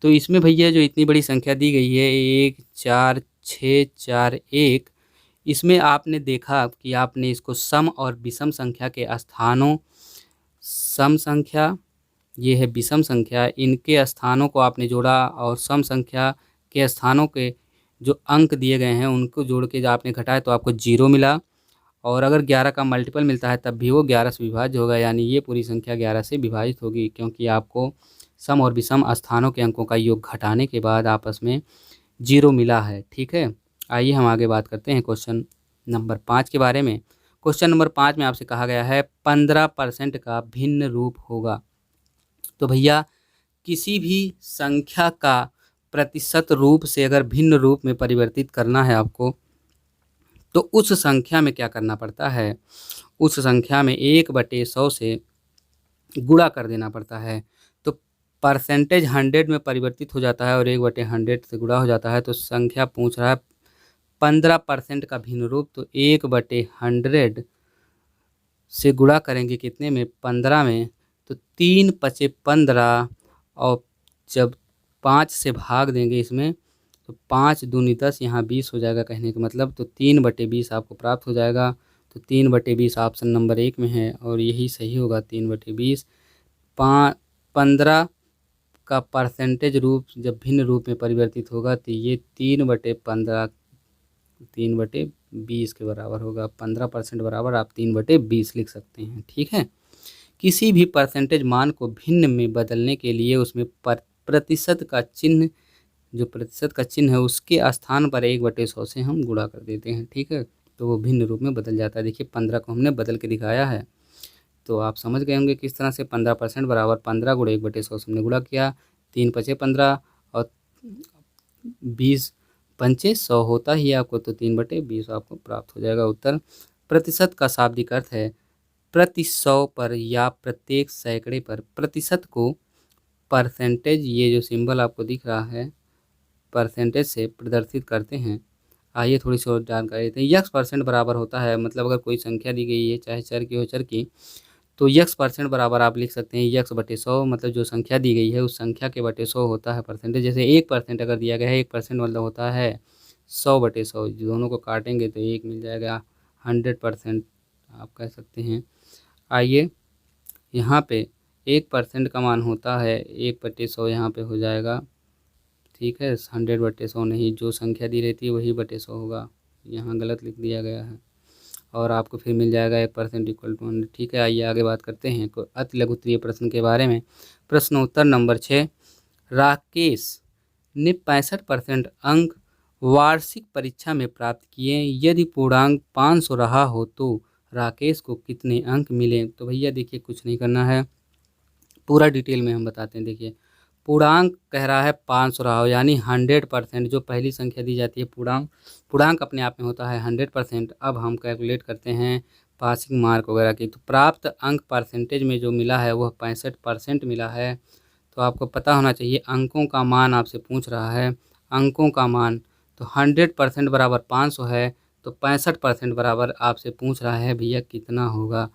तो इसमें भैया जो इतनी बड़ी संख्या दी गई है 1, 4, 6, 4, 1, इसमें आपने देखा कि आपने इसको सम और विषम संख्या के स्थानों, सम संख्या ये है विषम संख्या, इनके स्थानों को आपने जोड़ा और सम संख्या के स्थानों के जो अंक दिए गए हैं उनको जोड़ के जब आपने घटाया तो आपको 0 मिला। और अगर 11 का मल्टीपल मिलता है तब भी वो 11 से विभाज्य होगा, यानी ये पूरी संख्या 11 से विभाजित होगी, क्योंकि आपको सम और विषम स्थानों के अंकों का योग घटाने के बाद आपस में 0 मिला है, ठीक है। आइए हम आगे बात करते हैं क्वेश्चन नंबर 5 के बारे में। क्वेश्चन नंबर 5 में आपसे कहा गया है 15% का भिन्न रूप होगा। तो भैया किसी भी संख्या का प्रतिशत रूप से अगर भिन्न रूप में परिवर्तित करना है आपको, तो उस संख्या में क्या करना पड़ता है, उस संख्या में 1/100 से गुणा कर देना पड़ता है। तो परसेंटेज 100 में परिवर्तित हो जाता है और 1/100 से गुणा हो जाता है। तो संख्या पूछ रहा है 15% का भिन्न रूप, तो 1/100 से गुणा करेंगे कितने में, 15 में, तो 3 पचे 15, और जब 5 से भाग देंगे इसमें तो 5 दूनी 10, यहाँ 20 हो जाएगा कहने का मतलब। तो 3/20 आपको प्राप्त हो जाएगा। तो 3/20 ऑप्शन नंबर 1 में है और यही सही होगा, 3/20। 15 का परसेंटेज रूप जब भिन्न रूप में परिवर्तित होगा तो ये 3/15 3/20 के बराबर होगा। 15% बराबर आप 3/20 लिख सकते हैं, ठीक है। किसी भी परसेंटेज मान को भिन्न में बदलने के लिए उसमें प्रतिशत का चिन्ह, जो प्रतिशत का चिन्ह है उसके स्थान पर 1/100 से हम गुणा कर देते हैं, ठीक है। तो वो भिन्न रूप में बदल जाता है। देखिए 15 को हमने बदल के दिखाया है। तो आप समझ गए होंगे किस तरह से 15% बराबर 15 गुणे 1/100 से हमने गुणा किया, 3 पचे 15 और 20 पंचे 100 होता ही आपको, तो 3/20 आपको प्राप्त हो जाएगा उत्तर। प्रतिशत का शाब्दिक अर्थ है प्रति 100 पर या प्रत्येक सैकड़े पर। प्रतिशत को परसेंटेज, ये जो सिंबल आपको दिख रहा है, परसेंटेज से प्रदर्शित करते हैं। आइए थोड़ी सी और जानकारी देते हैं। यक्स परसेंट बराबर होता है, मतलब अगर कोई संख्या दी गई है चाहे चर की हो चर की, तो यक्स परसेंट बराबर आप लिख सकते हैं यक्स बटे 100, मतलब जो संख्या दी गई है उस संख्या के बटे 100 होता है परसेंटेज। जैसे 1% अगर दिया गया है, 1% मतलब होता है 100/100, दोनों को काटेंगे तो 1 मिल जाएगा, 100% आप कह सकते हैं। आइए यहाँ पे 1% का मान होता है 1/100, यहाँ पे हो जाएगा, ठीक है, 100/100 नहीं, जो संख्या दी रहती है वही बटे 100 होगा, यहाँ गलत लिख दिया गया है। और आपको फिर मिल जाएगा 1% इक्वल टू 100। ठीक है, आइए आगे बात करते हैं अति लघुत्तरीय प्रश्न के बारे में। प्रश्न उत्तर नंबर 6, राकेश ने 65% अंक वार्षिक परीक्षा में प्राप्त किए, यदि पूर्णांक 500 रहा हो तो राकेश को कितने अंक मिले। तो भैया देखिए कुछ नहीं करना है, पूरा डिटेल में हम बताते हैं। देखिए पूर्णांक कह रहा है 500 रहा हो, यानी 100%, जो पहली संख्या दी जाती है पूर्णांक अपने आप में होता है 100%। अब हम कैलकुलेट करते हैं पासिंग मार्क वगैरह की, तो प्राप्त अंक परसेंटेज में जो मिला है वह 65% मिला है। तो आपको पता होना चाहिए अंकों का मान आपसे पूछ रहा है, अंकों का मान, तो 100% बराबर 500 है, तो 65% बराबर आपसे पूछ रहा है भैया कितना होगा।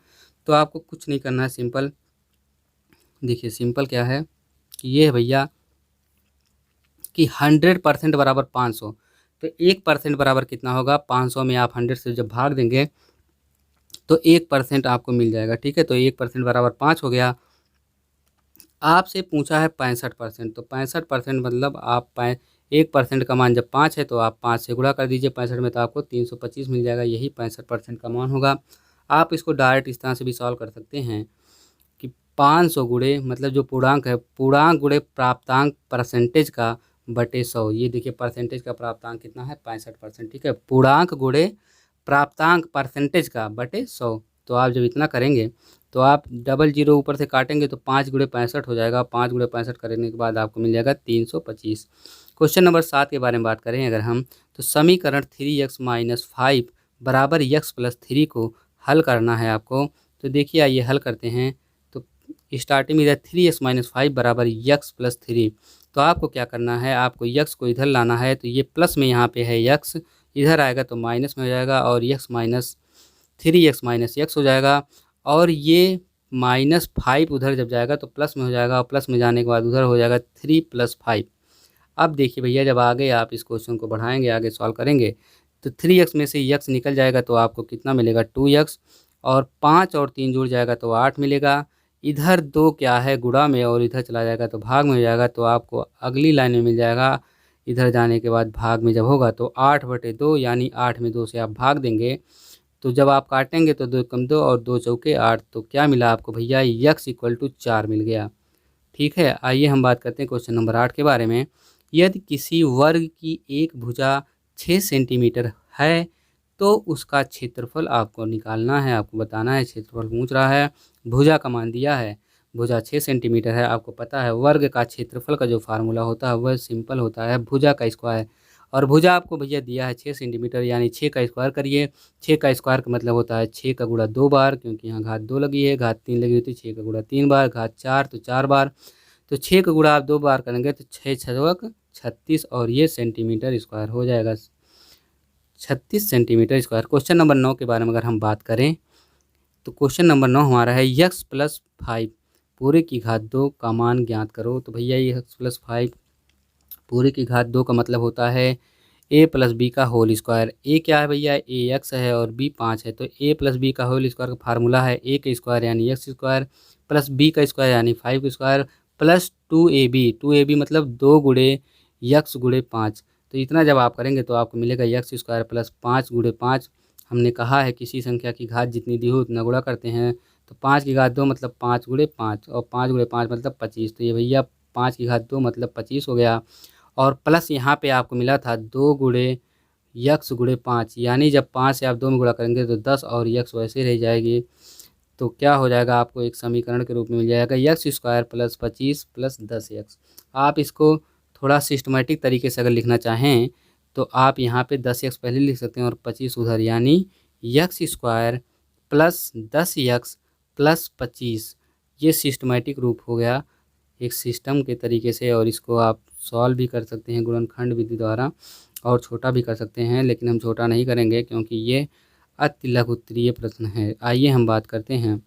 तो आपको कुछ नहीं करना है, सिंपल, देखिए सिंपल क्या है कि ये है भैया कि 100% बराबर 500, तो 1% बराबर कितना होगा, 500 में आप 100 से जब भाग देंगे तो 1% आपको मिल जाएगा। ठीक है, तो 1% बराबर 5 हो गया। आपसे पूछा है 65%, तो 65% मतलब आप 1% का मान जब 5 है तो आप 5 से गुणा कर दीजिए 65 में, तो आपको 325 मिल जाएगा, यही 65% का मान होगा। आप इसको डायरेक्ट इस तरह से भी सॉल्व कर सकते हैं कि 500 गुणे, मतलब जो पूर्णांक है, पूर्णांक गुणे प्राप्तांक परसेंटेज का बटे 100। ये देखिए परसेंटेज का प्राप्तांक कितना है, 65%। ठीक है, पूर्णांक गुणे प्राप्तांक परसेंटेज का बटे 100। तो आप जब इतना करेंगे तो आप डबल जीरो ऊपर से काटेंगे तो 5 गुणे 65 हो जाएगा, 5 गुणे 65 करने के बाद आपको मिल जाएगा 325। क्वेश्चन नंबर 7 के बारे में बात करें अगर हम, तो समीकरण 3x - 5 बराबर x+3 को हल करना है आपको। तो देखिए आइए हल करते हैं। तो स्टार्टिंग में 3x - 5 बराबर x+3, तो आपको क्या करना है, आपको x को इधर लाना है, तो ये प्लस में यहाँ पे है x, इधर आएगा तो माइनस में हो जाएगा, और x हो जाएगा, और ये -5 उधर जब जाएगा तो प्लस में हो जाएगा, और प्लस में जाने के बाद उधर हो जाएगा 3 + 5। अब देखिए भैया जब आगे आप इस क्वेश्चन को बढ़ाएंगे, आगे सॉल्व करेंगे, तो 3x में से x निकल जाएगा तो आपको कितना मिलेगा, 2x, और 5 और 3 जुड़ जाएगा तो 8 मिलेगा। इधर 2 क्या है गुणा में, और इधर चला जाएगा तो भाग में हो जाएगा, तो आपको अगली लाइन में मिल जाएगा। इधर जाने के बाद भाग में जब होगा तो 8/2, यानी 8 में 2 से आप भाग देंगे, तो जब आप काटेंगे तो 2 कम 2 और 2 चौके 8, तो क्या मिला आपको भैया, x = 4 मिल गया। ठीक है, आइए हम बात करते हैं क्वेश्चन नंबर 8 के बारे में। यदि किसी वर्ग की एक भुजा 6 सेंटीमीटर है तो उसका क्षेत्रफल आपको निकालना है, आपको बताना है, क्षेत्रफल पूछ रहा है, भुजा का मान दिया है, भुजा 6 सेंटीमीटर है। आपको पता है वर्ग का क्षेत्रफल का जो फार्मूला होता है वह सिंपल होता है भुजा का स्क्वायर, और भुजा आपको भैया दिया है 6 सेंटीमीटर, यानी 6 का स्क्वायर करिए। 6 का स्क्वायर का मतलब होता है 6 का गुणा 2 बार, क्योंकि यहाँ घात 2 लगी है, घात 3 लगी होती है, 6 का गुणा 3 बार, घात 4 तो 4 बार, तो 6 का गुणा आप 2 बार करेंगे तो 6 छक 36, और ये सेंटीमीटर स्क्वायर हो जाएगा, 36 सेंटीमीटर स्क्वायर। क्वेश्चन नंबर 9 के बारे में अगर हम बात करें, तो क्वेश्चन नंबर 9 हमारा है x+5 पूरे की घात 2 का मान ज्ञात करो। तो भैया ये x+5 पूरे की घात 2 का मतलब होता है a+b का होल स्क्वायर। ए क्या है भैया, ए x है और b 5 है, तो a+b का होल स्क्वायर का फार्मूला है a का स्क्वायर यानी x स्क्वायर प्लस b का स्क्वायर यानी 5 स्क्वायर प्लस 2ab मतलब 2 गुणे x गुणे 5। तो इतना जब आप करेंगे तो आपको मिलेगा x स्क्वायर प्लस 5 गुणे 5। हमने कहा है किसी संख्या की घात जितनी दी हो उतना गुणा करते हैं, तो 5 की घात 2 मतलब 5 गुणे 5, और 5 गुणे 5 मतलब 25, तो ये भैया 5 की घात 2 मतलब 25 हो गया। और प्लस यहाँ पे आपको मिला था 2 गुणे x गुणे 5, यानी जब 5 से आप 2 में गुणा करेंगे तो 10, और x वैसे रह जाएगी। तो क्या हो जाएगा, आपको एक समीकरण के रूप में मिल जाएगा x square plus 25 plus 10 x. आप इसको थोड़ा सिस्टमेटिक तरीके से अगर लिखना चाहें तो आप यहाँ पे 10 एक्स पहले लिख सकते हैं और 25 उधर, यानी x square plus 10 x plus 25। ये सिस्टमेटिक रूप हो गया एक सिस्टम के तरीके से, और इसको आप सॉल्व भी कर सकते हैं गुणनखंड विधि द्वारा, और छोटा भी कर सकते हैं, लेकिन हम छोटा नहीं करेंगे क्योंकि ये अति लघु उत्तरीय प्रश्न है। आइए हम बात करते हैं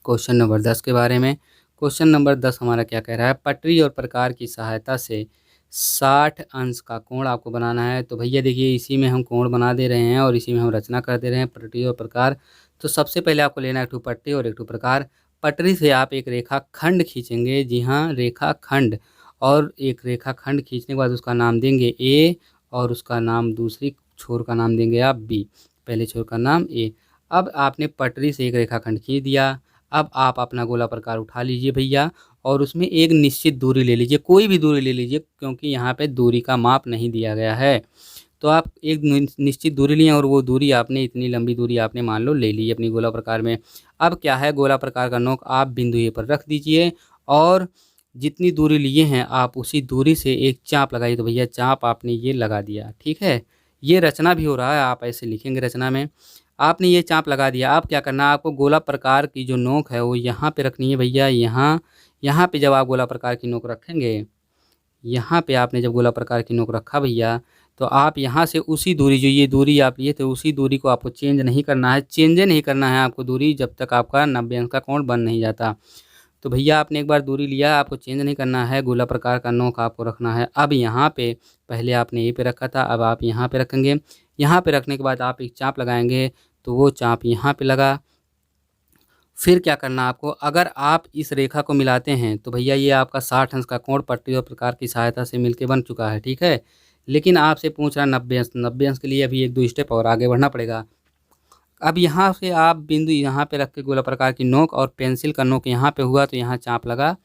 क्वेश्चन नंबर 10 के बारे में। क्वेश्चन नंबर 10 हमारा क्या कह रहा है, पटरी और प्रकार की सहायता से 60 अंश का कोण आपको बनाना है। तो भैया देखिए, इसी में हम कोण बना दे रहे हैं और इसी में हम रचना कर दे रहे हैं, पटरी और प्रकार। तो सबसे पहले आपको लेना है एक ठो पटरी और एक ठो प्रकार। पटरी से आप एक रेखा खंड खींचेंगे, जी हाँ रेखा खंड, और एक रेखा खंड खींचने के बाद उसका नाम देंगे ए, और उसका नाम दूसरी छोर का नाम देंगे आप बी, पहले छोर का नाम ए। अब आपने पटरी से एक रेखा खंड खींच दिया। अब आप अपना गोला प्रकार उठा लीजिए भैया, और उसमें एक निश्चित दूरी ले लीजिए, कोई भी दूरी ले लीजिए, क्योंकि यहाँ पे दूरी का माप नहीं दिया गया है। तो आप एक निश्चित दूरी लिए और वो दूरी आपने, इतनी लंबी दूरी आपने मान लो ले ली अपनी गोला प्रकार में। अब क्या है, गोला प्रकार का नोक आप बिंदु ए पर रख दीजिए, और जितनी दूरी लिए हैं आप उसी दूरी से एक चाप लगाइए। तो भैया चाप आपने ये लगा दिया, ठीक है। ये रचना भी हो रहा है, आप ऐसे लिखेंगे रचना में। आपने ये चाप लगा दिया। अब क्या करना है, आपको गोला प्रकार की जो नोक है वो यहाँ पे रखनी है भैया। यहाँ पे जब आप गोला प्रकार की नोक रखेंगे, यहाँ पे आपने जब गोला प्रकार की नोक रखा भैया, तो आप यहाँ से उसी दूरी, जो ये दूरी आप लिए थे, उसी दूरी को आपको चेंज नहीं करना है, चेंज नहीं करना है आपको दूरी, जब तक आपका 90 अंश का कोण बन नहीं जाता। तो भैया आपने एक बार दूरी लिया, आपको चेंज नहीं करना है, गोला प्रकार का नोक आपको रखना है। अब यहाँ पे पहले आपने ए पे रखा था, अब आप यहाँ पे रखेंगे। यहाँ पे रखने के बाद आप एक चाप लगाएंगे, तो वो चाप यहाँ पे लगा। फिर क्या करना आपको, अगर आप इस रेखा को मिलाते हैं तो भैया ये आपका 60 अंश का कोण पटरी और प्रकार की सहायता से मिलके बन चुका है, ठीक है। लेकिन आपसे पूछ रहा है 90 अंश। 90 अंश के लिए अभी एक दो स्टेप और आगे बढ़ना पड़ेगा। अब यहाँ से आप बिंदु यहाँ पे रख के गोला प्रकार की नोक और पेंसिल का नोक यहाँ पे हुआ, तो यहाँ चाप लगा।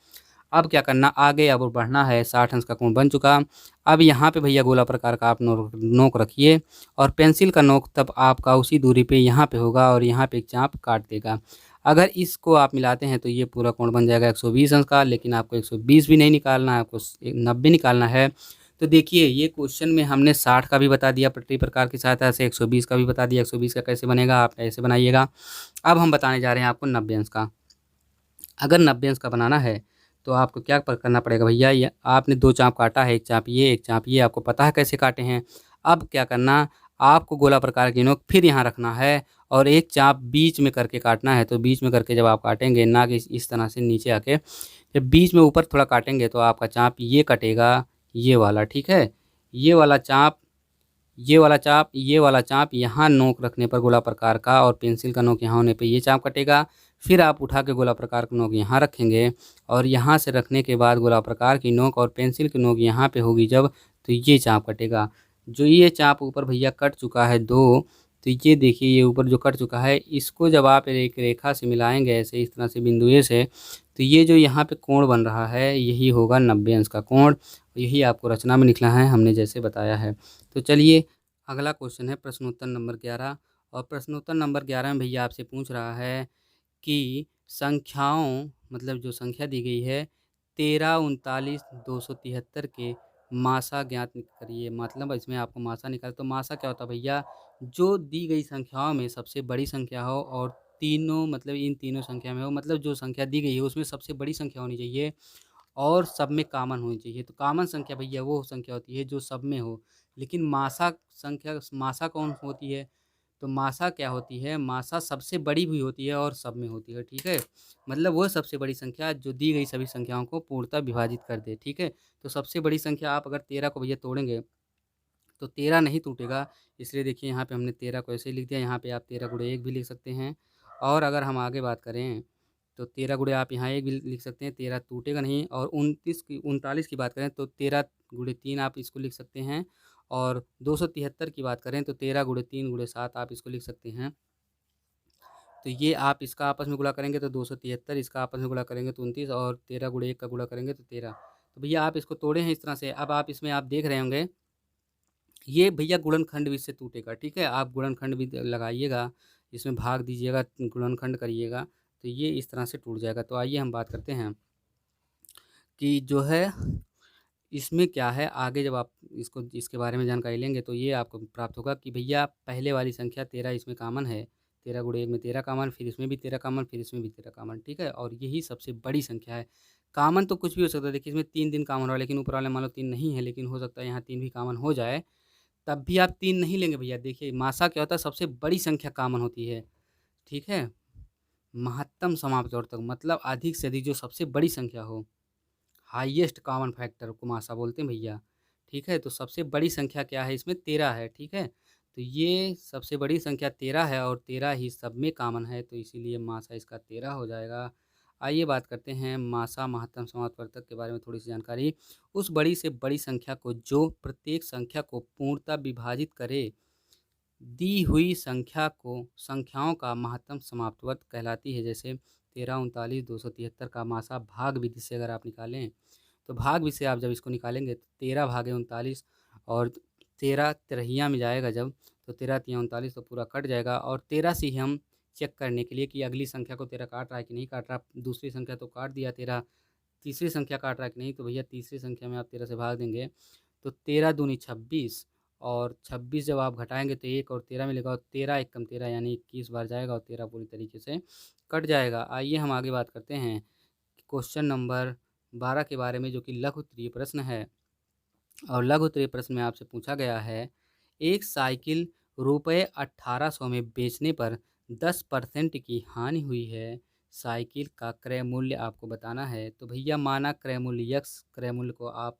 अब क्या करना, आगे अब बढ़ना है, 60 अंश का कोण बन चुका। अब यहाँ पे भैया गोला प्रकार का आप नोक रखिए, और पेंसिल का नोक तब आपका उसी दूरी पे यहाँ पे होगा, और यहाँ पे एक चाप काट देगा। अगर इसको आप मिलाते हैं तो ये पूरा कोण बन जाएगा 120 अंश का, लेकिन आपको 120 भी नहीं निकालना है, आपको 90 निकालना है। तो देखिए, ये क्वेश्चन में हमने 60 का भी बता दिया पटरी प्रकार की सहायता से, 120 का भी बता दिया। 120 का कैसे बनेगा, आप ऐसे बनाइएगा। अब हम बताने जा रहे हैं आपको 90 अंश का। अगर 90 अंश का बनाना है तो आपको क्या करना पड़ेगा भैया, ये आपने दो चाप काटा है, एक चाप ये एक चाप ये, आपको पता है कैसे काटे हैं। अब क्या करना, आपको गोला प्रकार की नोक फिर यहाँ रखना है, और एक चाप बीच में करके काटना है। तो बीच में करके जब आप काटेंगे, ना कि इस तरह से नीचे आके, जब बीच में ऊपर थोड़ा काटेंगे तो आपका चाप ये कटेगा, ये वाला, ठीक है। ये वाला चाप, ये वाला चाप यहाँ नोक रखने पर गोला प्रकार का, और पेंसिल का नोक यहाँ होने पे ये चाप कटेगा। फिर आप उठा के गोला प्रकार का नोक यहाँ रखेंगे, और यहाँ से रखने के बाद गोला प्रकार की नोक और पेंसिल की नोक यहाँ पे होगी जब, तो ये चाप कटेगा। जो ये चाप ऊपर भैया कट चुका है दो, तो ये देखिए ये ऊपर जो कट चुका है, इसको जब आप एक रेखा से मिलाएंगे ऐसे, इस तरह से बिंदु ए से, तो ये जो यहाँ पे कोण बन रहा है यही होगा 90 अंश का कोण। यही आपको रचना में लिखना है, हमने जैसे बताया है। तो चलिए, अगला क्वेश्चन है प्रश्नोत्तर नंबर 11। और प्रश्नोत्तर नंबर 11 में भैया आपसे पूछ रहा है कि संख्याओं, मतलब जो संख्या दी गई है 13, 39, 273 के मासा ज्ञात करिए। मतलब इसमें आपको मासा निकाल, तो मासा क्या होता है भैया, जो दी गई संख्याओं में सबसे बड़ी संख्या हो, और तीनों, मतलब इन तीनों संख्या में हो, मतलब जो संख्या दी गई है उसमें सबसे बड़ी संख्या होनी चाहिए और सब में कॉमन होनी चाहिए। तो कॉमन संख्या भैया वो संख्या होती है जो सब में हो। लेकिन मासा संख्या, मासा कौन होती है, तो मासा क्या होती है, मासा सबसे बड़ी भी होती है और सब में होती है, ठीक है। मतलब वो सबसे बड़ी संख्या जो दी गई सभी संख्याओं को पूर्णतः विभाजित कर दे, ठीक है। तो सबसे बड़ी संख्या आप अगर 13 को भैया तोड़ेंगे तो 13 नहीं टूटेगा। इसलिए देखिए यहाँ पे हमने 13 को ऐसे ही लिख दिया। यहाँ पे आप 13 गुणे 1 भी लिख सकते हैं। और अगर हम आगे बात करें तो 13 गुणे आप यहाँ 1 भी लिख सकते हैं, 13 टूटेगा नहीं। और 39 की बात करें तो 13 गुणे 3 आप इसको लिख सकते हैं। और 273 की बात करें तो 13 गुणे 3 गुणे 7 आप इसको लिख सकते हैं। तो ये आप इसका आपस में गुणा करेंगे तो 273, इसका आपस में गुणा करेंगे तो 29, और 13 गुणे 1 का गुणा करेंगे तो 13। तो भैया आप इसको तोड़े हैं इस तरह से। अब आप इसमें आप देख रहे होंगे ये भैया गुणनखंड भी इससे टूटेगा, ठीक है। आप गुणनखंड भी लगाइएगा इसमें भाग दीजिएगा, गुणनखंड करिएगा तो ये इस तरह से टूट जाएगा। तो आइए हम बात करते हैं कि जो है इसमें क्या है। आगे जब आप इसके बारे में जानकारी लेंगे तो ये आपको प्राप्त होगा कि भैया पहले वाली संख्या 13 इसमें कॉमन है, 13 गुणे 1 में 13 कॉमन, फिर इसमें भी 13 कॉमन, फिर इसमें भी 13 कॉमन, ठीक है। और यही सबसे बड़ी संख्या है। कॉमन तो कुछ भी हो सकता है, देखिए इसमें 3 दिन कॉमन हो रहा है, लेकिन ऊपर वाले मान लो 3 नहीं है, लेकिन हो सकता है यहाँ 3 भी कॉमन हो जाए, तब भी आप 3 नहीं लेंगे भैया। देखिए मासा क्या होता है, सबसे बड़ी संख्या कॉमन होती है, ठीक है। महत्तम समाप्त और तक मतलब अधिक से अधिक जो सबसे बड़ी संख्या हो, हाईएस्ट कॉमन फैक्टर को मासा बोलते हैं भैया, ठीक है। तो सबसे बड़ी संख्या क्या है, इसमें 13 है, ठीक है। तो ये सबसे बड़ी संख्या 13 है और 13 ही सब में कॉमन है, तो इसीलिए मासा इसका 13 हो जाएगा। आइए बात करते हैं मासा महत्तम समापवर्तक के बारे में थोड़ी सी जानकारी। उस बड़ी से बड़ी संख्या को जो प्रत्येक संख्या को पूर्णतः विभाजित करे दी हुई संख्याओं का महत्तम समाप्तवर्त कहलाती है। जैसे 13, 39, 273 का मासा भाग विधि से अगर आप निकालें तो भाग विधि से आप जब इसको निकालेंगे तो 13 भागे 39 और 13 तिरहिया में जाएगा जब, तो 13 तिया 39 तो पूरा कट जाएगा। और 13 से ही हम चेक करने के लिए कि अगली संख्या को 13 काट रहा है कि नहीं काट रहा, दूसरी संख्या तो काट दिया 13, तीसरी संख्या काट रहा है कि नहीं, तो भैया तीसरी संख्या में आप 13 से भाग देंगे तो 13 दूनी 26 और 26 जब आप घटाएंगे तो 1 और 13 मिलेगा और 13 एकम 13 यानी 21 बार जाएगा और 13 पूरी तरीके से कट जाएगा। आइए हम आगे बात करते हैं क्वेश्चन नंबर 12 के बारे में, जो कि लघु उत्तरीय प्रश्न है। और लघु उत्तरीय प्रश्न में आपसे पूछा गया है, एक साइकिल रुपये 1800 में बेचने पर 10% की हानि हुई है, साइकिल का क्रय मूल्य आपको बताना है। तो भैया माना क्रय मूल्य यक्स, क्रय मूल्य को आप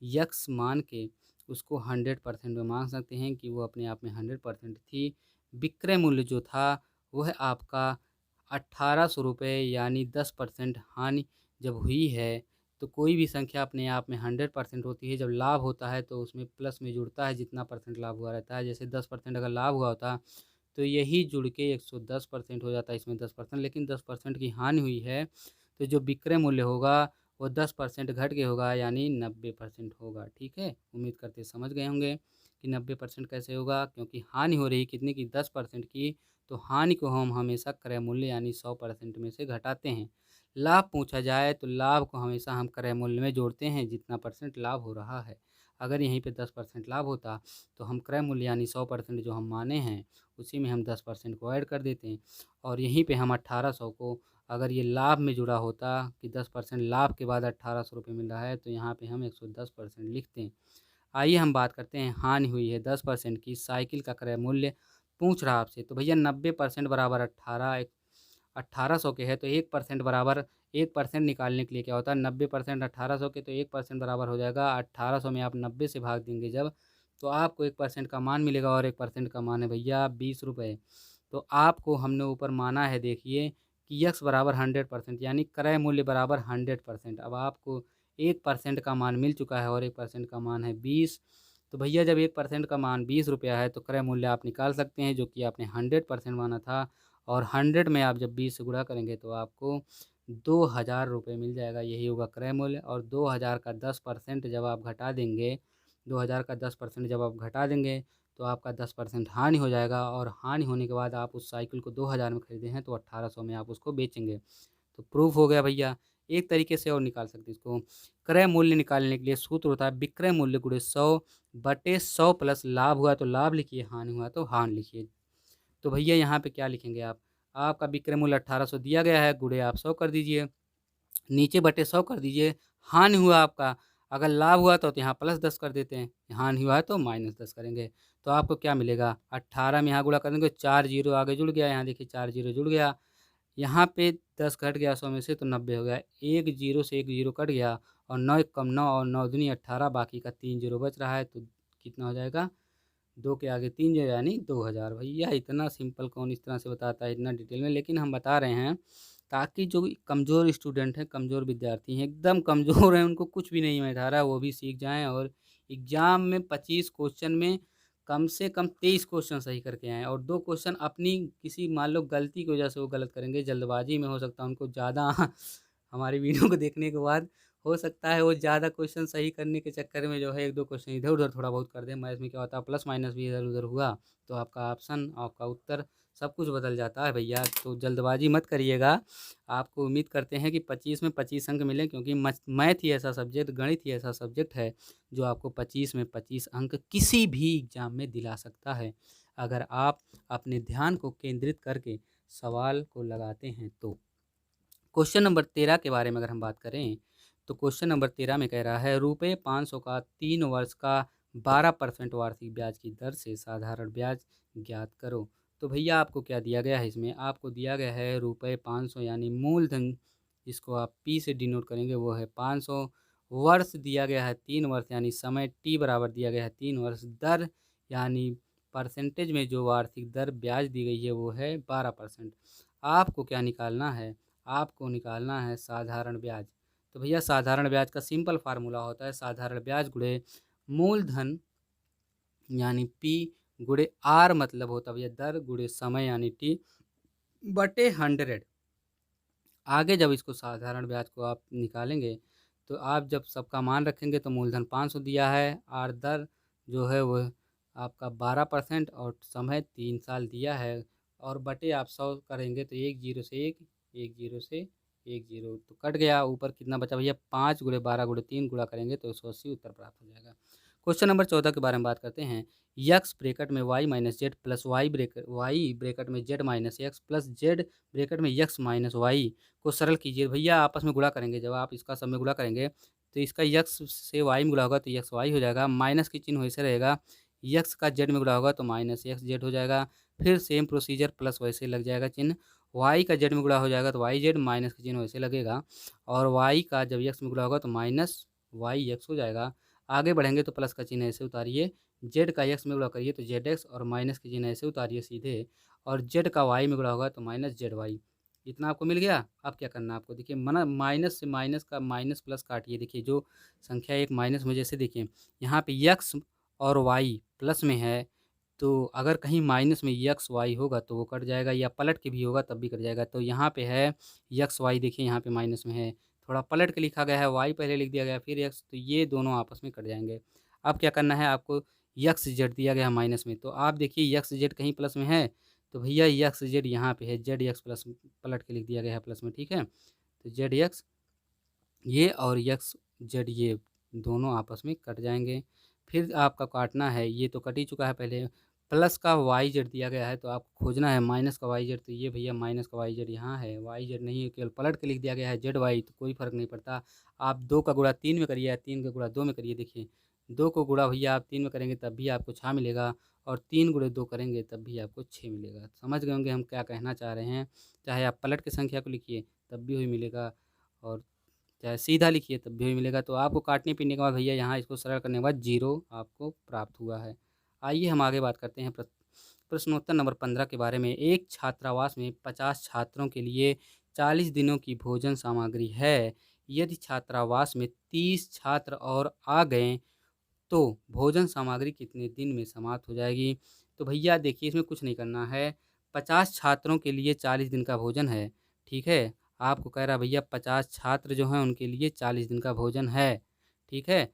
यक्स मान के उसको 100% में मान सकते हैं कि वो अपने आप में 100% थी। विक्रय मूल्य जो था वह आपका 1800 रुपये यानी 10% हानि जब हुई है, तो कोई भी संख्या अपने आप में 100% होती है। जब लाभ होता है तो उसमें प्लस में जुड़ता है, जितना परसेंट लाभ हुआ रहता है। जैसे 10% अगर लाभ हुआ होता तो यही जुड़ के 110% हो जाता है, इसमें 10%, लेकिन 10% की हानि हुई है तो जो विक्रय मूल्य होगा वो 10% घट के होगा यानी 90% होगा, ठीक है। उम्मीद करते समझ गए होंगे कि 90% कैसे होगा, क्योंकि हानि हो रही कितने की, 10% की। तो हानि को हम हमेशा क्रय मूल्य यानी 100% में से घटाते हैं। लाभ पूछा जाए तो लाभ को हमेशा हम क्रय मूल्य में जोड़ते हैं, जितना परसेंट लाभ हो रहा है। अगर यहीं पे 10% लाभ होता तो हम क्रय मूल्य यानी 100% जो हम माने हैं उसी में हम 10% को ऐड कर देते हैं। और यहीं पे हम 1800 को, अगर ये लाभ में जुड़ा होता कि 10% लाभ के बाद 1800 रुपये मिल रहा है, तो यहाँ पे हम 110% लिखते हैं। आइए हम बात करते हैं हानि हुई है 10% की, साइकिल का क्रय मूल्य पूछ रहा आपसे। तो भैया 90% बराबर 1800 के है, तो 1% बराबर 1% निकालने के लिए क्या होता है, 90% 1800 के, तो 1% बराबर हो जाएगा 1800 में आप 90 से भाग देंगे जब, तो आपको 1% का मान मिलेगा और 1% का मान है भैया 20 रुपये। तो आपको हमने ऊपर माना है देखिए कि यक्स बराबर 100% यानी क्रय मूल्य बराबर 100%। अब आपको 1% का मान मिल चुका है और 1% का मान है 20। तो भैया जब 1% का मान 20 रुपया है तो क्रय मूल्य आप निकाल सकते हैं, जो कि आपने 100% माना था। और 100 में आप जब 20 से गुणा करेंगे तो आपको 2000 रुपये मिल जाएगा, यही होगा क्रय मूल्य। और 2000 का 10% जब आप घटा देंगे, 2000 का 10% जब आप घटा देंगे तो आपका 10% हानि हो जाएगा। और हानि होने के बाद आप उस साइकिल को 2000 में खरीदे हैं तो 1800 में आप उसको बेचेंगे। तो प्रूफ हो गया भैया। एक तरीके से और निकाल सकते हैं इसको, क्रय मूल्य निकालने के लिए सूत्र होता है विक्रय मूल्य गुणे 100/100 प्लस लाभ हुआ तो लाभ लिखिए, हानि हुआ तो हानि लिखिए। तो भैया यहाँ पे क्या लिखेंगे आप, आपका विक्रय मूल्य 1800 दिया गया है, गुणे आप 100 कर दीजिए, नीचे बटे 100 कर दीजिए। हानि हुआ आपका, अगर लाभ हुआ तो यहाँ +10 कर देते हैं, हानि हुआ है तो -10 करेंगे। तो आपको क्या मिलेगा, 18 में यहाँ गुणा करेंगे, 4 जीरो आगे जुड़ गया, यहाँ देखिए 4 जीरो जुड़ गया, यहाँ पे 10 घट गया 100 में से तो 90 हो गया, एक जीरो से एक जीरो कट गया और 9 कम 9 और 9 दूनी 18, बाकी का 3 जीरो बच रहा है, तो कितना हो जाएगा, 2 के आगे 3 जीरो यानी 2000। भैया इतना सिंपल कौन इस तरह से बताता है इतना डिटेल में, लेकिन हम बता रहे हैं ताकि जो कमज़ोर स्टूडेंट हैं, कमज़ोर विद्यार्थी हैं, एकदम कमज़ोर हैं, उनको कुछ भी नहीं समझ आ रहा है, वो भी सीख जाएँ और एग्ज़ाम में 25 क्वेश्चन में कम से कम 23 क्वेश्चन सही करके आएँ। और 2 क्वेश्चन अपनी किसी मान लो गलती की वजह से वो गलत करेंगे, जल्दबाजी में हो सकता है उनको ज़्यादा हमारी वीडियो को देखने के बाद हो सकता है वो ज़्यादा क्वेश्चन सही करने के चक्कर में जो है 1-2 क्वेश्चन इधर-उधर थोड़ा बहुत कर दें। मैथ में क्या होता है प्लस माइनस भी इधर-उधर हुआ तो आपका ऑप्शन, आपका उत्तर सब कुछ बदल जाता है भैया, तो जल्दबाजी मत करिएगा। आपको उम्मीद करते हैं कि 25 में 25 अंक मिलें, क्योंकि मैथ ही ऐसा सब्जेक्ट, गणित ही ऐसा सब्जेक्ट है जो आपको 25 में 25 अंक किसी भी एग्जाम में दिला सकता है, अगर आप अपने ध्यान को केंद्रित करके सवाल को लगाते हैं तो। क्वेश्चन नंबर 13 के बारे में अगर हम बात करें, तो क्वेश्चन नंबर 13 में कह रहा है रुपये 500 का 3 वर्ष का 12% वार्षिक ब्याज की दर से साधारण ब्याज ज्ञात करो। तो भैया आपको क्या दिया गया है, इसमें आपको दिया गया है रुपये 500 यानी मूलधन, जिसको आप पी से डिनोट करेंगे वो है 500, वर्ष दिया गया है 3 वर्ष यानी समय टी बराबर दिया गया है 3 वर्ष, दर यानी परसेंटेज में जो वार्षिक दर ब्याज दी गई है वो है 12%। आपको क्या निकालना है, आपको निकालना है साधारण ब्याज। तो भैया साधारण ब्याज का सिंपल फार्मूला होता है साधारण ब्याज गुणे मूलधन यानी पी गुणे आर, मतलब होता है भैया दर गुणे समय यानी टी बटे 100। आगे जब इसको साधारण ब्याज को आप निकालेंगे तो आप जब सबका मान रखेंगे तो मूलधन 500 दिया है, आर दर जो है वो आपका 12% और समय 3 साल दिया है, और बटे आप 100 करेंगे तो 1 जीरो से 1, 1 जीरो से 1 जीरो तो कट गया, ऊपर कितना बचा भैया 5 गुणे 12 गुणे 3 गुणा करेंगे तो 180 उत्तर प्राप्त हो जाएगा। क्वेश्चन नंबर 14 के बारे में बात करते हैं। यक्स ब्रेकेट में y minus z plus y bracket में z minus x plus z bracket में यक्स माइनस वाई को सरल कीजिए। भैया आपस में गुणा करेंगे, जब आप इसका सब में गुणा करेंगे तो इसका यक्स से वाई में गुणा होगा तो यक्स वाई हो जाएगा, माइनस की चिन्ह वैसे रहेगा, यक्स का जेड में गुणा होगा तो माइनस एक्स जेड हो जाएगा, फिर सेम प्रोसीजर प्लस वैसे लग जाएगा चिन्ह, वाई का जेड में गुणा हो जाएगा तो वाई जेड, माइनस का चिन्ह वैसे लगेगा, और वाई का जब यक्स में गुणा होगा तो माइनस वाई एक्स हो जाएगा। आगे बढ़ेंगे तो प्लस का चिन्ह ऐसे उतारिए, जेड का एक्स में गुणा करिए तो जेड एक्स, और माइनस के चिन्ह ऐसे उतारिए सीधे, और जेड का वाई में गुणा होगा तो माइनस जेड वाई। इतना आपको मिल गया। अब क्या करना है आपको, देखिए मना माइनस से माइनस का माइनस प्लस काटिए, देखिए जो संख्या एक माइनस में, जैसे देखिए यहाँ पे यक्स और वाई प्लस में है, तो अगर कहीं माइनस में यक्स वाई होगा तो वो कट जाएगा, या पलट के भी होगा तब भी कट जाएगा। तो यहाँ पे है यक्स वाई, देखिए यहाँ पे माइनस में है, थोड़ा पलट के लिखा गया है, वाई पहले लिख दिया गया फिर एक्स, तो ये दोनों आपस में कट जाएंगे। अब क्या करना है आपको, यक्स जेड दिया गया है माइनस में, तो आप देखिए यक्स जेड कहीं प्लस में है तो भैया यक्स जेड यहाँ पे है, जेड एक्स प्लस पलट के लिख दिया गया है प्लस में, ठीक है। तो जेड एक्स ये और यक्स जेड ये दोनों आपस में कट जाएंगे। फिर आपका काटना है, ये तो कट ही चुका है पहले, प्लस का वाई जेड दिया गया है तो आपको खोजना है माइनस का वाई जेड, तो ये भैया माइनस का वाई जेड यहाँ है, वाई जेड नहीं है, केवल पलट के लिख दिया गया है जेड वाई, तो कोई फर्क नहीं पड़ता। आप 2 का गुणा 3 में करिए, 3 का गुणा 2 में करिए, देखिए 2 को गुणा भैया आप 3 में करेंगे तब भी आपको 6 मिलेगा, और 3 गुणे 2 करेंगे तब भी आपको 6 मिलेगा। समझ गए होंगे हम क्या कहना चाह रहे हैं, चाहे आप पलट के संख्या को लिखिए तब भी वही मिलेगा, और चाहे सीधा लिखिए तब भी मिलेगा। तो आपको काटने पीने के बाद भैया यहाँ इसको सरल करने के बाद 0 आपको प्राप्त हुआ है। आइए हम आगे बात करते हैं प्रश्नोत्तर नंबर 15 के बारे में। एक छात्रावास में 50 छात्रों के लिए 40 दिनों की भोजन सामग्री है। यदि छात्रावास में 30 छात्र और आ गए तो भोजन सामग्री कितने दिन में समाप्त हो जाएगी। तो भैया देखिए इसमें कुछ नहीं करना है, 50 छात्रों के लिए 40 दिन का भोजन है, ठीक है। आपको कह रहा भैया 50 छात्र जो हैं उनके लिए 40 दिन का भोजन है, ठीक है।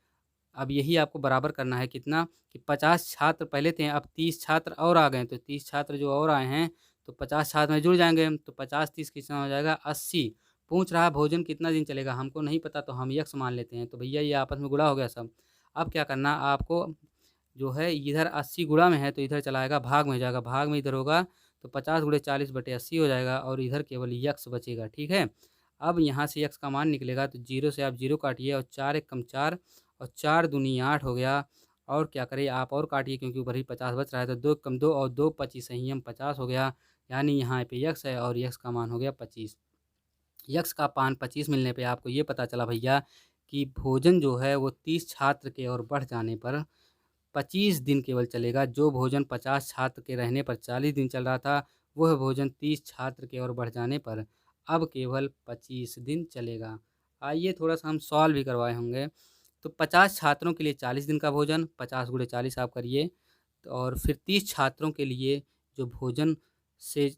अब यही आपको बराबर करना है कितना, कि 50 छात्र पहले थे, अब 30 छात्र और आ गए, तो 30 छात्र जो और आए हैं तो 50 छात्र में जुड़ जाएंगे, तो 50 30 कितना हो जाएगा 80। पूछ रहा है भोजन कितना दिन चलेगा, हमको नहीं पता तो हम यक्स मान लेते हैं, तो भैया ये आपस में गुणा हो गया सब। अब क्या करना आपको, जो है इधर 80 गुणा में है तो इधर चलाएगा भाग में हो जाएगा, भाग में इधर होगा तो 50 गुणे 40 बटे 80 हो जाएगा, और इधर केवल यक्स बचेगा, ठीक है। अब यहाँ से यक्स का मान निकलेगा तो 0 से आप 0 काटिए, और 4 एक कम 4, और 4 दूनी 8 हो गया, और क्या करें आप और काटिए क्योंकि ऊपर ही 50 बच रहा है, तो 2 कम 2 और 2 25 संयम 50 हो गया, यानी यहाँ पे यक्स है और यक्स का मान हो गया 25। यक्स का मान 25 मिलने पे आपको ये पता चला भैया कि भोजन जो है वो 30 छात्र के और बढ़ जाने पर 25 दिन केवल चलेगा। जो भोजन 50 छात्र के रहने पर 40 दिन चल रहा था, वह भोजन 30 छात्र के और बढ़ जाने पर अब केवल 25 दिन चलेगा। आइए थोड़ा सा हम सॉल्व भी करवाए होंगे। तो 50 छात्रों के लिए 40 दिन का भोजन, 50 गुणे 40 आप करिए, और फिर 30 छात्रों के लिए जो भोजन से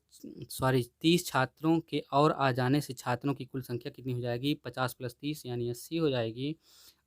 30 छात्रों के और आ जाने से छात्रों की कुल संख्या कितनी हो जाएगी, 50 + 30 यानी 80 हो जाएगी।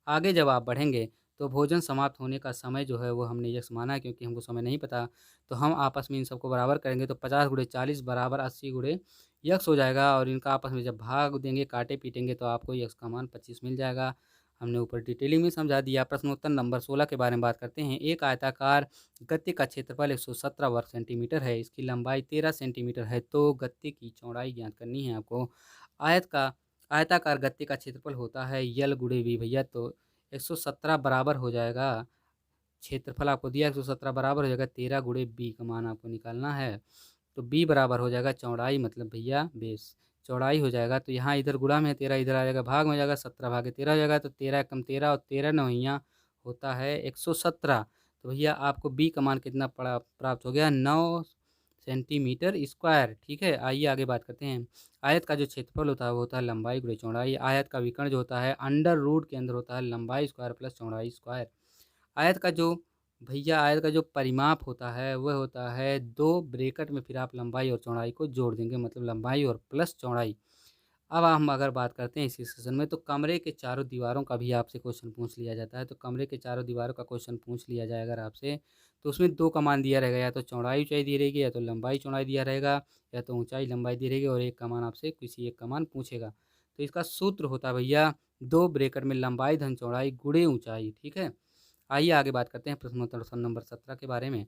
आगे जब आप बढ़ेंगे तो भोजन समाप्त होने का समय जो है वो हमने यक्स माना है, क्योंकि हमको समय नहीं पता। तो हम आपस में इन सबको बराबर करेंगे तो 50 गुणे 40 बराबर 80 गुणे यक्स हो जाएगा, और इनका आपस में जब भाग देंगे, काटे पीटेंगे, तो आपको यक्स का मान 25 मिल जाएगा। हमने ऊपर डिटेलिंग में समझा दिया। प्रश्नोत्तर नंबर 16 के बारे में बात करते हैं। एक आयताकार गत्ते का क्षेत्रफल 117 वर्ग सेंटीमीटर है, इसकी लंबाई 13 सेंटीमीटर है, तो गत्ते की चौड़ाई ज्ञात करनी है आपको। आयताकार गत्ते का क्षेत्रफल होता है यल गुणे वी भैया, तो 117 बराबर हो जाएगा, क्षेत्रफल आपको दिया 117 बराबर हो जाएगा 13 गुणे बी का मान आपको निकालना है। तो बी बराबर हो जाएगा चौड़ाई, मतलब भैया बेस चौड़ाई हो जाएगा। तो यहाँ इधर गुणा में 13 इधर आ जाएगा, भाग में हो जाएगा, 17 भागे 13 हो जाएगा, तो 13 कम 13 और 13 नौइयाँ होता है 117। तो भैया आपको बी का मान कितना पड़ा प्राप्त हो गया, 9 सेंटीमीटर स्क्वायर। ठीक है, आइए आगे बात करते हैं। आयत का जो क्षेत्रफल होता है वो होता है लंबाई गुणे चौड़ाई। आयत का विकर्ण जो होता है अंडर रूट के अंदर होता है लंबाई स्क्वायर प्लस चौड़ाई स्क्वायर। आयत का जो परिमाप होता है वह होता है 2 ब्रैकेट में, फिर आप लंबाई और चौड़ाई को जोड़ देंगे, मतलब लंबाई और प्लस चौड़ाई। अब हम अगर बात करते हैं इसी सेशन में, तो कमरे के चारों दीवारों का भी आपसे क्वेश्चन पूछ लिया जाता है। तो कमरे के चारों दीवारों का क्वेश्चन पूछ लिया जाए अगर आपसे, तो उसमें 2 का मान दिया रहेगा, या तो चौड़ाई ऊंचाई दी रहेगी, या तो लंबाई चौड़ाई दिया रहेगा, या तो ऊंचाई लंबाई दी रहेगी, और एक का मान आपसे किसी एक का मान पूछेगा। तो इसका सूत्र होता है भैया 2 ब्रैकेट में लंबाई धन चौड़ाई गुणे ऊंचाई। ठीक है, आइए आगे बात करते हैं प्रश्नोत्तर नंबर 17 के बारे में।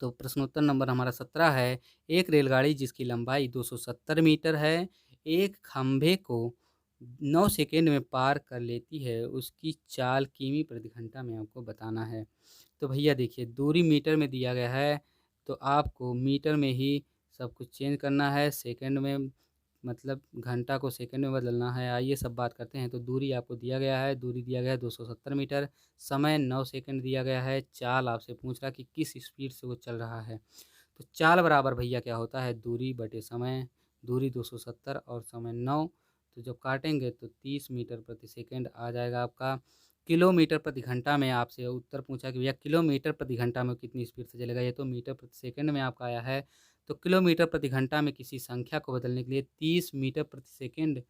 तो प्रश्नोत्तर नंबर हमारा 17 है। एक रेलगाड़ी जिसकी लंबाई 270 मीटर है, एक खंभे को 9 सेकेंड में पार कर लेती है, उसकी चाल किमी प्रति घंटा में आपको बताना है। तो भैया देखिए, दूरी मीटर में दिया गया है, तो आपको मीटर में ही सब कुछ चेंज करना है, सेकंड में मतलब घंटा को सेकंड में बदलना है। आइए सब बात करते हैं। तो दूरी आपको दिया गया है, दूरी दिया गया है 270 मीटर, समय 9 सेकंड दिया गया है, चाल आपसे पूछ रहा कि किस स्पीड से वो चल रहा है। तो चाल बराबर भैया क्या होता है, दूरी बटे समय, दूरी 270 और समय 9, तो जब काटेंगे तो 30 मीटर प्रति सेकंड आ जाएगा आपका। किलोमीटर प्रति घंटा में आपसे उत्तर पूछा कि भैया किलोमीटर प्रति घंटा में कितनी स्पीड से चलेगा, ये तो मीटर प्रति सेकंड में आपका आया है। तो किलोमीटर प्रति घंटा में किसी संख्या को बदलने के लिए 30 मीटर प्रति सेकंड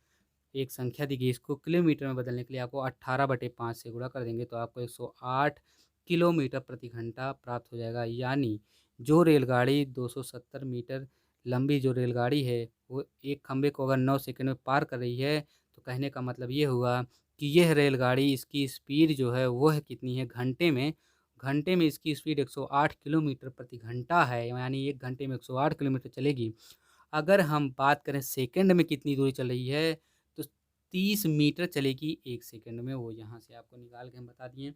एक संख्या दी गई, इसको किलोमीटर में बदलने के लिए आपको 18/5 से गुणा कर देंगे, तो आपको 108 किलोमीटर प्रति घंटा प्राप्त हो जाएगा। यानी जो रेलगाड़ी 270 मीटर लंबी जो रेलगाड़ी है वो एक खंभे को अगर 9 सेकंड में पार कर रही है, तो कहने का मतलब ये हुआ कि यह रेलगाड़ी, इसकी स्पीड जो है वो है कितनी है, घंटे में इसकी स्पीड 108 किलोमीटर प्रति घंटा है, यानी 1 घंटे में 108 किलोमीटर चलेगी। अगर हम बात करें सेकंड में कितनी दूरी चल रही है, तो 30 मीटर चलेगी 1 सेकंड में, वो यहाँ से आपको निकाल के हम बता दिए।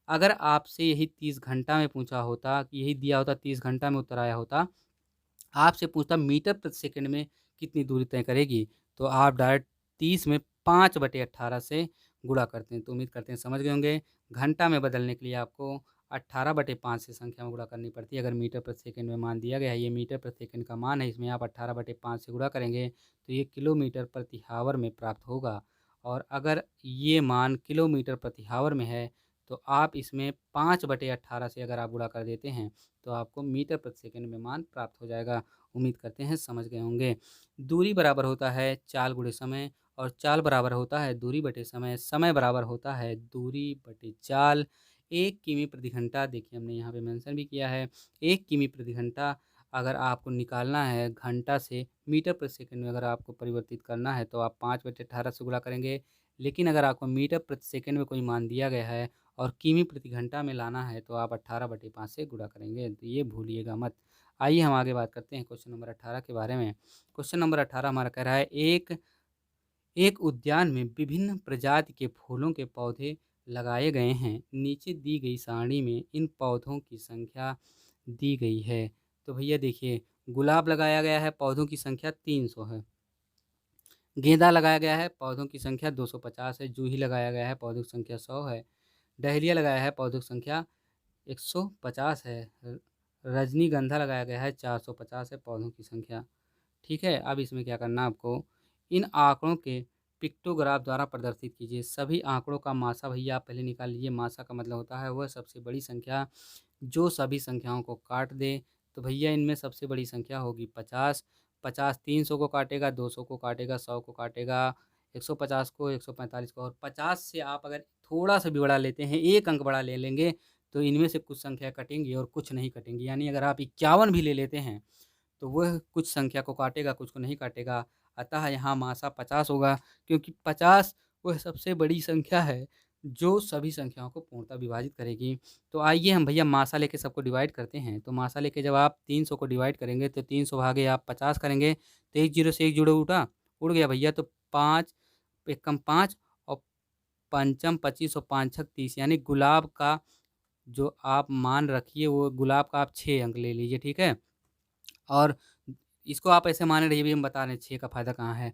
अगर आपसे यही 30 घंटा में पूछा होता, कि यही दिया होता 30 घंटा में उत्तर आया होता, आपसे पूछता मीटर प्रति सेकंड में कितनी दूरी तय करेगी, तो आप डायरेक्ट 30 में 5/18 से गुणा करते हैं। तो उम्मीद करते हैं समझ गए होंगे। घंटा में बदलने के लिए आपको 18/5 से संख्या में गुणा करनी पड़ती है। अगर मीटर प्रति सेकंड में मान दिया गया है, ये मीटर प्रति सेकंड का मान है, इसमें आप 18/5 से गुणा करेंगे तो ये किलोमीटर प्रति हावर में प्राप्त होगा। और अगर ये मान किलोमीटर प्रति हावर में है, तो आप इसमें 5/18 से अगर आप गुणा कर देते हैं, तो आपको मीटर प्रति सेकंड में मान प्राप्त हो जाएगा। उम्मीद करते हैं समझ गए होंगे। दूरी बराबर होता है चाल गुणे समय, और चाल बराबर होता है दूरी बटे समय, समय बराबर होता है दूरी बटे चाल। 1 किमी प्रति घंटा, देखिए हमने यहाँ पे मेंशन भी किया है, 1 किमी प्रति घंटा अगर आपको निकालना है घंटा से मीटर प्रति सेकंड में अगर आपको परिवर्तित करना है, तो आप 5/18 से गुणा करेंगे। लेकिन अगर आपको मीटर प्रति सेकंड में कोई मान दिया गया है और किमी प्रति घंटा में लाना है, तो आप 18/5 से गुणा करेंगे, तो ये भूलिएगा मत। आइए हम आगे बात करते हैं क्वेश्चन नंबर 18 के बारे में। क्वेश्चन नंबर 18 हमारा कह रहा है, एक एक उद्यान में विभिन्न प्रजाति के फूलों के पौधे लगाए गए हैं, नीचे दी गई सारणी में इन पौधों की संख्या दी गई है। तो भैया देखिए, गुलाब लगाया गया है, पौधों की संख्या 300 है। गेंदा लगाया गया है, पौधों की संख्या 250 है। जूही लगाया गया है, पौधों की संख्या 100 है। डहलिया लगाया है, पौधों की संख्या 150 है। रजनीगंधा लगाया गया है, 450 है पौधों की संख्या। ठीक है, अब इसमें क्या करना आपको, इन आंकड़ों के पिक्टोग्राफ द्वारा प्रदर्शित कीजिए। सभी आंकड़ों का मासा भैया आप पहले निकाल लीजिए। मासा का मतलब होता है वह सबसे बड़ी संख्या जो सभी संख्याओं को काट दे। तो भैया इनमें सबसे बड़ी संख्या होगी 50। 50 300 को काटेगा, 200 को काटेगा, 100 को काटेगा, 150 को, 145 को, और 50 से आप अगर थोड़ा सा भी बड़ा लेते हैं, 1 अंक बड़ा ले लेंगे, तो इनमें से कुछ संख्या कटेंगी और कुछ नहीं कटेंगी। यानी अगर आप 51 भी ले लेते हैं, तो वह कुछ संख्या को काटेगा, कुछ को नहीं काटेगा। अतः यहाँ मासा 50 होगा, क्योंकि 50 वह सबसे बड़ी संख्या है जो सभी संख्याओं को पूर्णतः विभाजित करेगी। तो आइए हम भैया मासा लेके सबको डिवाइड करते हैं। तो मासा लेके जब आप 300 को डिवाइड करेंगे, तो 300 भागे आप 50 करेंगे, तो एक जीरो से एक जीरो उड़ गया भैया। तो 5 एकम 5 और पंचम 25 और पाँचक 30, यानी गुलाब का जो आप मान रखिए, वो गुलाब का आप 6 अंक ले लीजिए, ठीक है। और इसको आप ऐसे माने रहिए, भी हम बता रहे हैं 6 का फ़ायदा कहाँ है।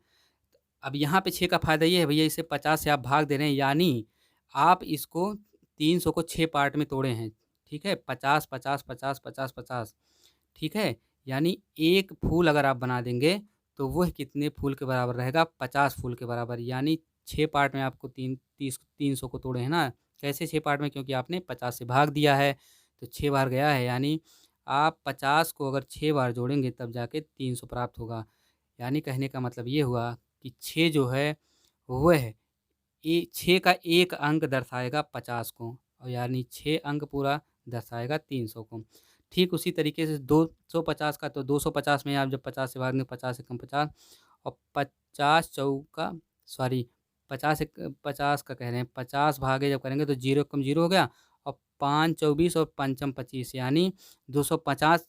अब यहाँ पे 6 का फ़ायदा ये है भैया, इसे 50 से आप भाग दे रहे हैं, यानी आप इसको 300 को 6 पार्ट में तोड़े हैं, ठीक है। 50 50 50 50 50, ठीक है। यानी एक फूल अगर आप बना देंगे, तो वह कितने फूल के बराबर रहेगा? 50 फूल के बराबर। यानी 6 पार्ट में आपको 300 को तोड़े हैं ना। कैसे 6 पार्ट में? क्योंकि आपने 50 से भाग दिया है, तो 6 बार गया है। यानी आप 50 को अगर 6 बार जोड़ेंगे, तब जाके 300 प्राप्त होगा। यानी कहने का मतलब ये हुआ कि 6 जो है वह 6 का एक अंक दर्शाएगा 50 को, और यानी 6 अंक पूरा दर्शाएगा 300 को। ठीक उसी तरीके से 250 का, तो 250 में आप जब 50 से भाग देंगे, 50 एकम 50, और 50 चौका सॉरी 50 का कह रहे हैं, 50 भागे जब करेंगे तो 0 कम 0 हो गया, और 5 24 और पंचम 25, यानी 250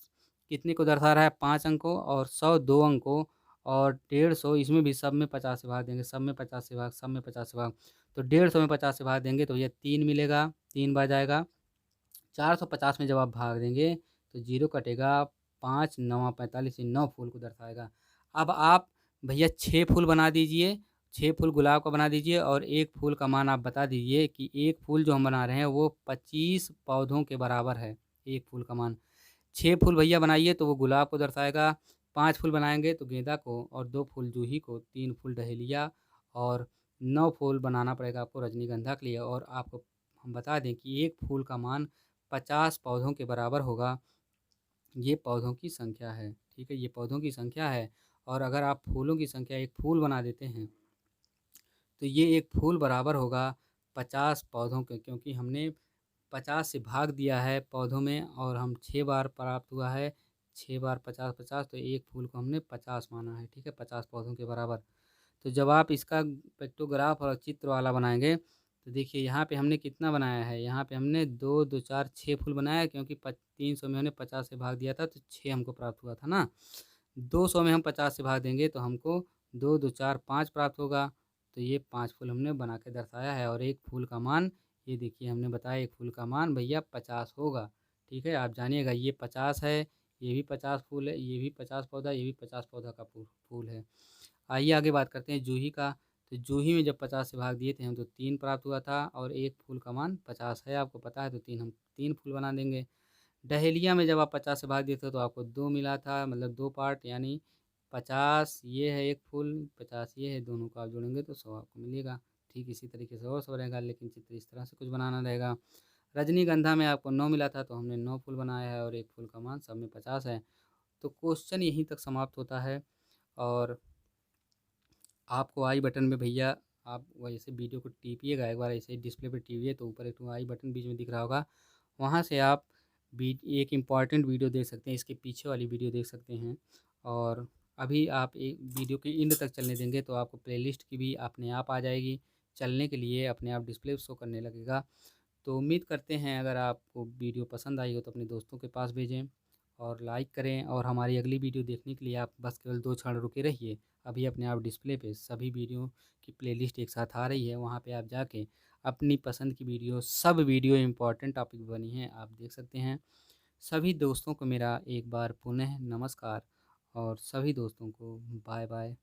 कितने को दर्शा रहा है? 5 अंकों, और 100 2 अंकों, और 150 इसमें भी सब में 50 से भाग देंगे, सब में 50 से भाग, सब में 50 से भाग, तो 150 में 50 से भाग देंगे तो ये 3 मिलेगा, 3 बार जाएगा। 450 में जब आप भाग देंगे, तो 0 कटेगा, 5 9 45, 9 फूल को दर्शाएगा। अब आप भैया 6 फूल बना दीजिए, 6 फूल गुलाब का बना दीजिए, और एक फूल का मान आप बता दीजिए कि एक फूल जो हम बना रहे हैं वो 25 पौधों के बराबर है। एक फूल का मान 6 फूल भैया बनाइए तो वो गुलाब को दर्शाएगा, 5 फूल बनाएंगे तो गेंदा को, और 2 फूल जूही को, 3 फूल डहेलिया, और 9 फूल बनाना पड़ेगा आपको रजनीगंधा के लिए। और आपको हम बता दें कि एक फूल का मान 50 पौधों के बराबर होगा। ये पौधों की संख्या है, ठीक है, ये पौधों की संख्या है। और अगर आप फूलों की संख्या एक फूल बना देते हैं, तो ये एक फूल बराबर होगा 50 पौधों के, क्योंकि हमने 50 से भाग दिया है पौधों में, और हम 6 बार प्राप्त हुआ है, 6 बार 50 50, तो एक फूल को हमने 50 माना है, ठीक है, 50 पौधों के बराबर। तो जब आप इसका पेक्टोग्राफ और चित्र वाला बनाएंगे, तो देखिए यहाँ पे हमने कितना बनाया है, यहाँ पे हमने 2 2 4 6 फूल बनाया है, क्योंकि 300 में हमने 50 से भाग दिया था, तो 6 हमको प्राप्त हुआ था ना। 200 में हम 50 से भाग देंगे तो हमको 2 2 4 5 प्राप्त होगा। तो ये 5 फूल हमने बना के दर्शाया है, और एक फूल का मान, ये देखिए हमने बताया एक फूल का मान भैया 50 होगा, ठीक है। आप जानिएगा ये 50 है, ये भी 50 फूल है, ये भी 50 पौधा, ये भी 50 पौधा का फूल है। आइए आगे बात करते हैं जूही का। तो जूही में जब 50 से भाग दिए थे हम, तो 3 प्राप्त हुआ था, और एक फूल का मान 50 है, आपको पता है, तो 3 फूल बना देंगे। डहेलिया में जब आप 50 से भाग देते हो, तो आपको 2 मिला था, मतलब 2 पार्ट, यानी 50 ये है एक फूल, 50 ये है, दोनों को आप जोड़ेंगे तो 100 आपको मिलेगा। ठीक इसी तरीके से और सब रहेगा, लेकिन चित्र इस तरह से कुछ बनाना रहेगा। रजनीगंधा में आपको 9 मिला था, तो हमने 9 फूल बनाया है, और एक फूल का मान सब में 50 है। तो क्वेश्चन यहीं तक समाप्त होता है। और आपको आई बटन में भैया, आप वैसे वीडियो को टीपिएगा एक बार, ऐसे डिस्प्ले पर टीपिए, तो ऊपर एक आई बटन बीच में दिख रहा होगा, वहाँ से आप एक इम्पॉर्टेंट वीडियो देख सकते हैं, इसके पीछे वाली वीडियो देख सकते हैं। और अभी आप एक वीडियो के एंड तक चलने देंगे, तो आपको प्लेलिस्ट की भी अपने आप आ जाएगी, चलने के लिए अपने आप डिस्प्ले शो करने लगेगा। तो उम्मीद करते हैं अगर आपको वीडियो पसंद आई हो, तो अपने दोस्तों के पास भेजें और लाइक करें। और हमारी अगली वीडियो देखने के लिए आप बस केवल 2 क्षण रुके रहिए। अभी अपने आप डिस्प्ले पे सभी वीडियो की प्लेलिस्ट एक साथ आ रही है, वहाँ पे आप जाके अपनी पसंद की वीडियो, सब वीडियो इम्पोर्टेंट टॉपिक बनी है, आप देख सकते हैं। सभी दोस्तों को मेरा एक बार पुनः नमस्कार, और सभी दोस्तों को बाय बाय।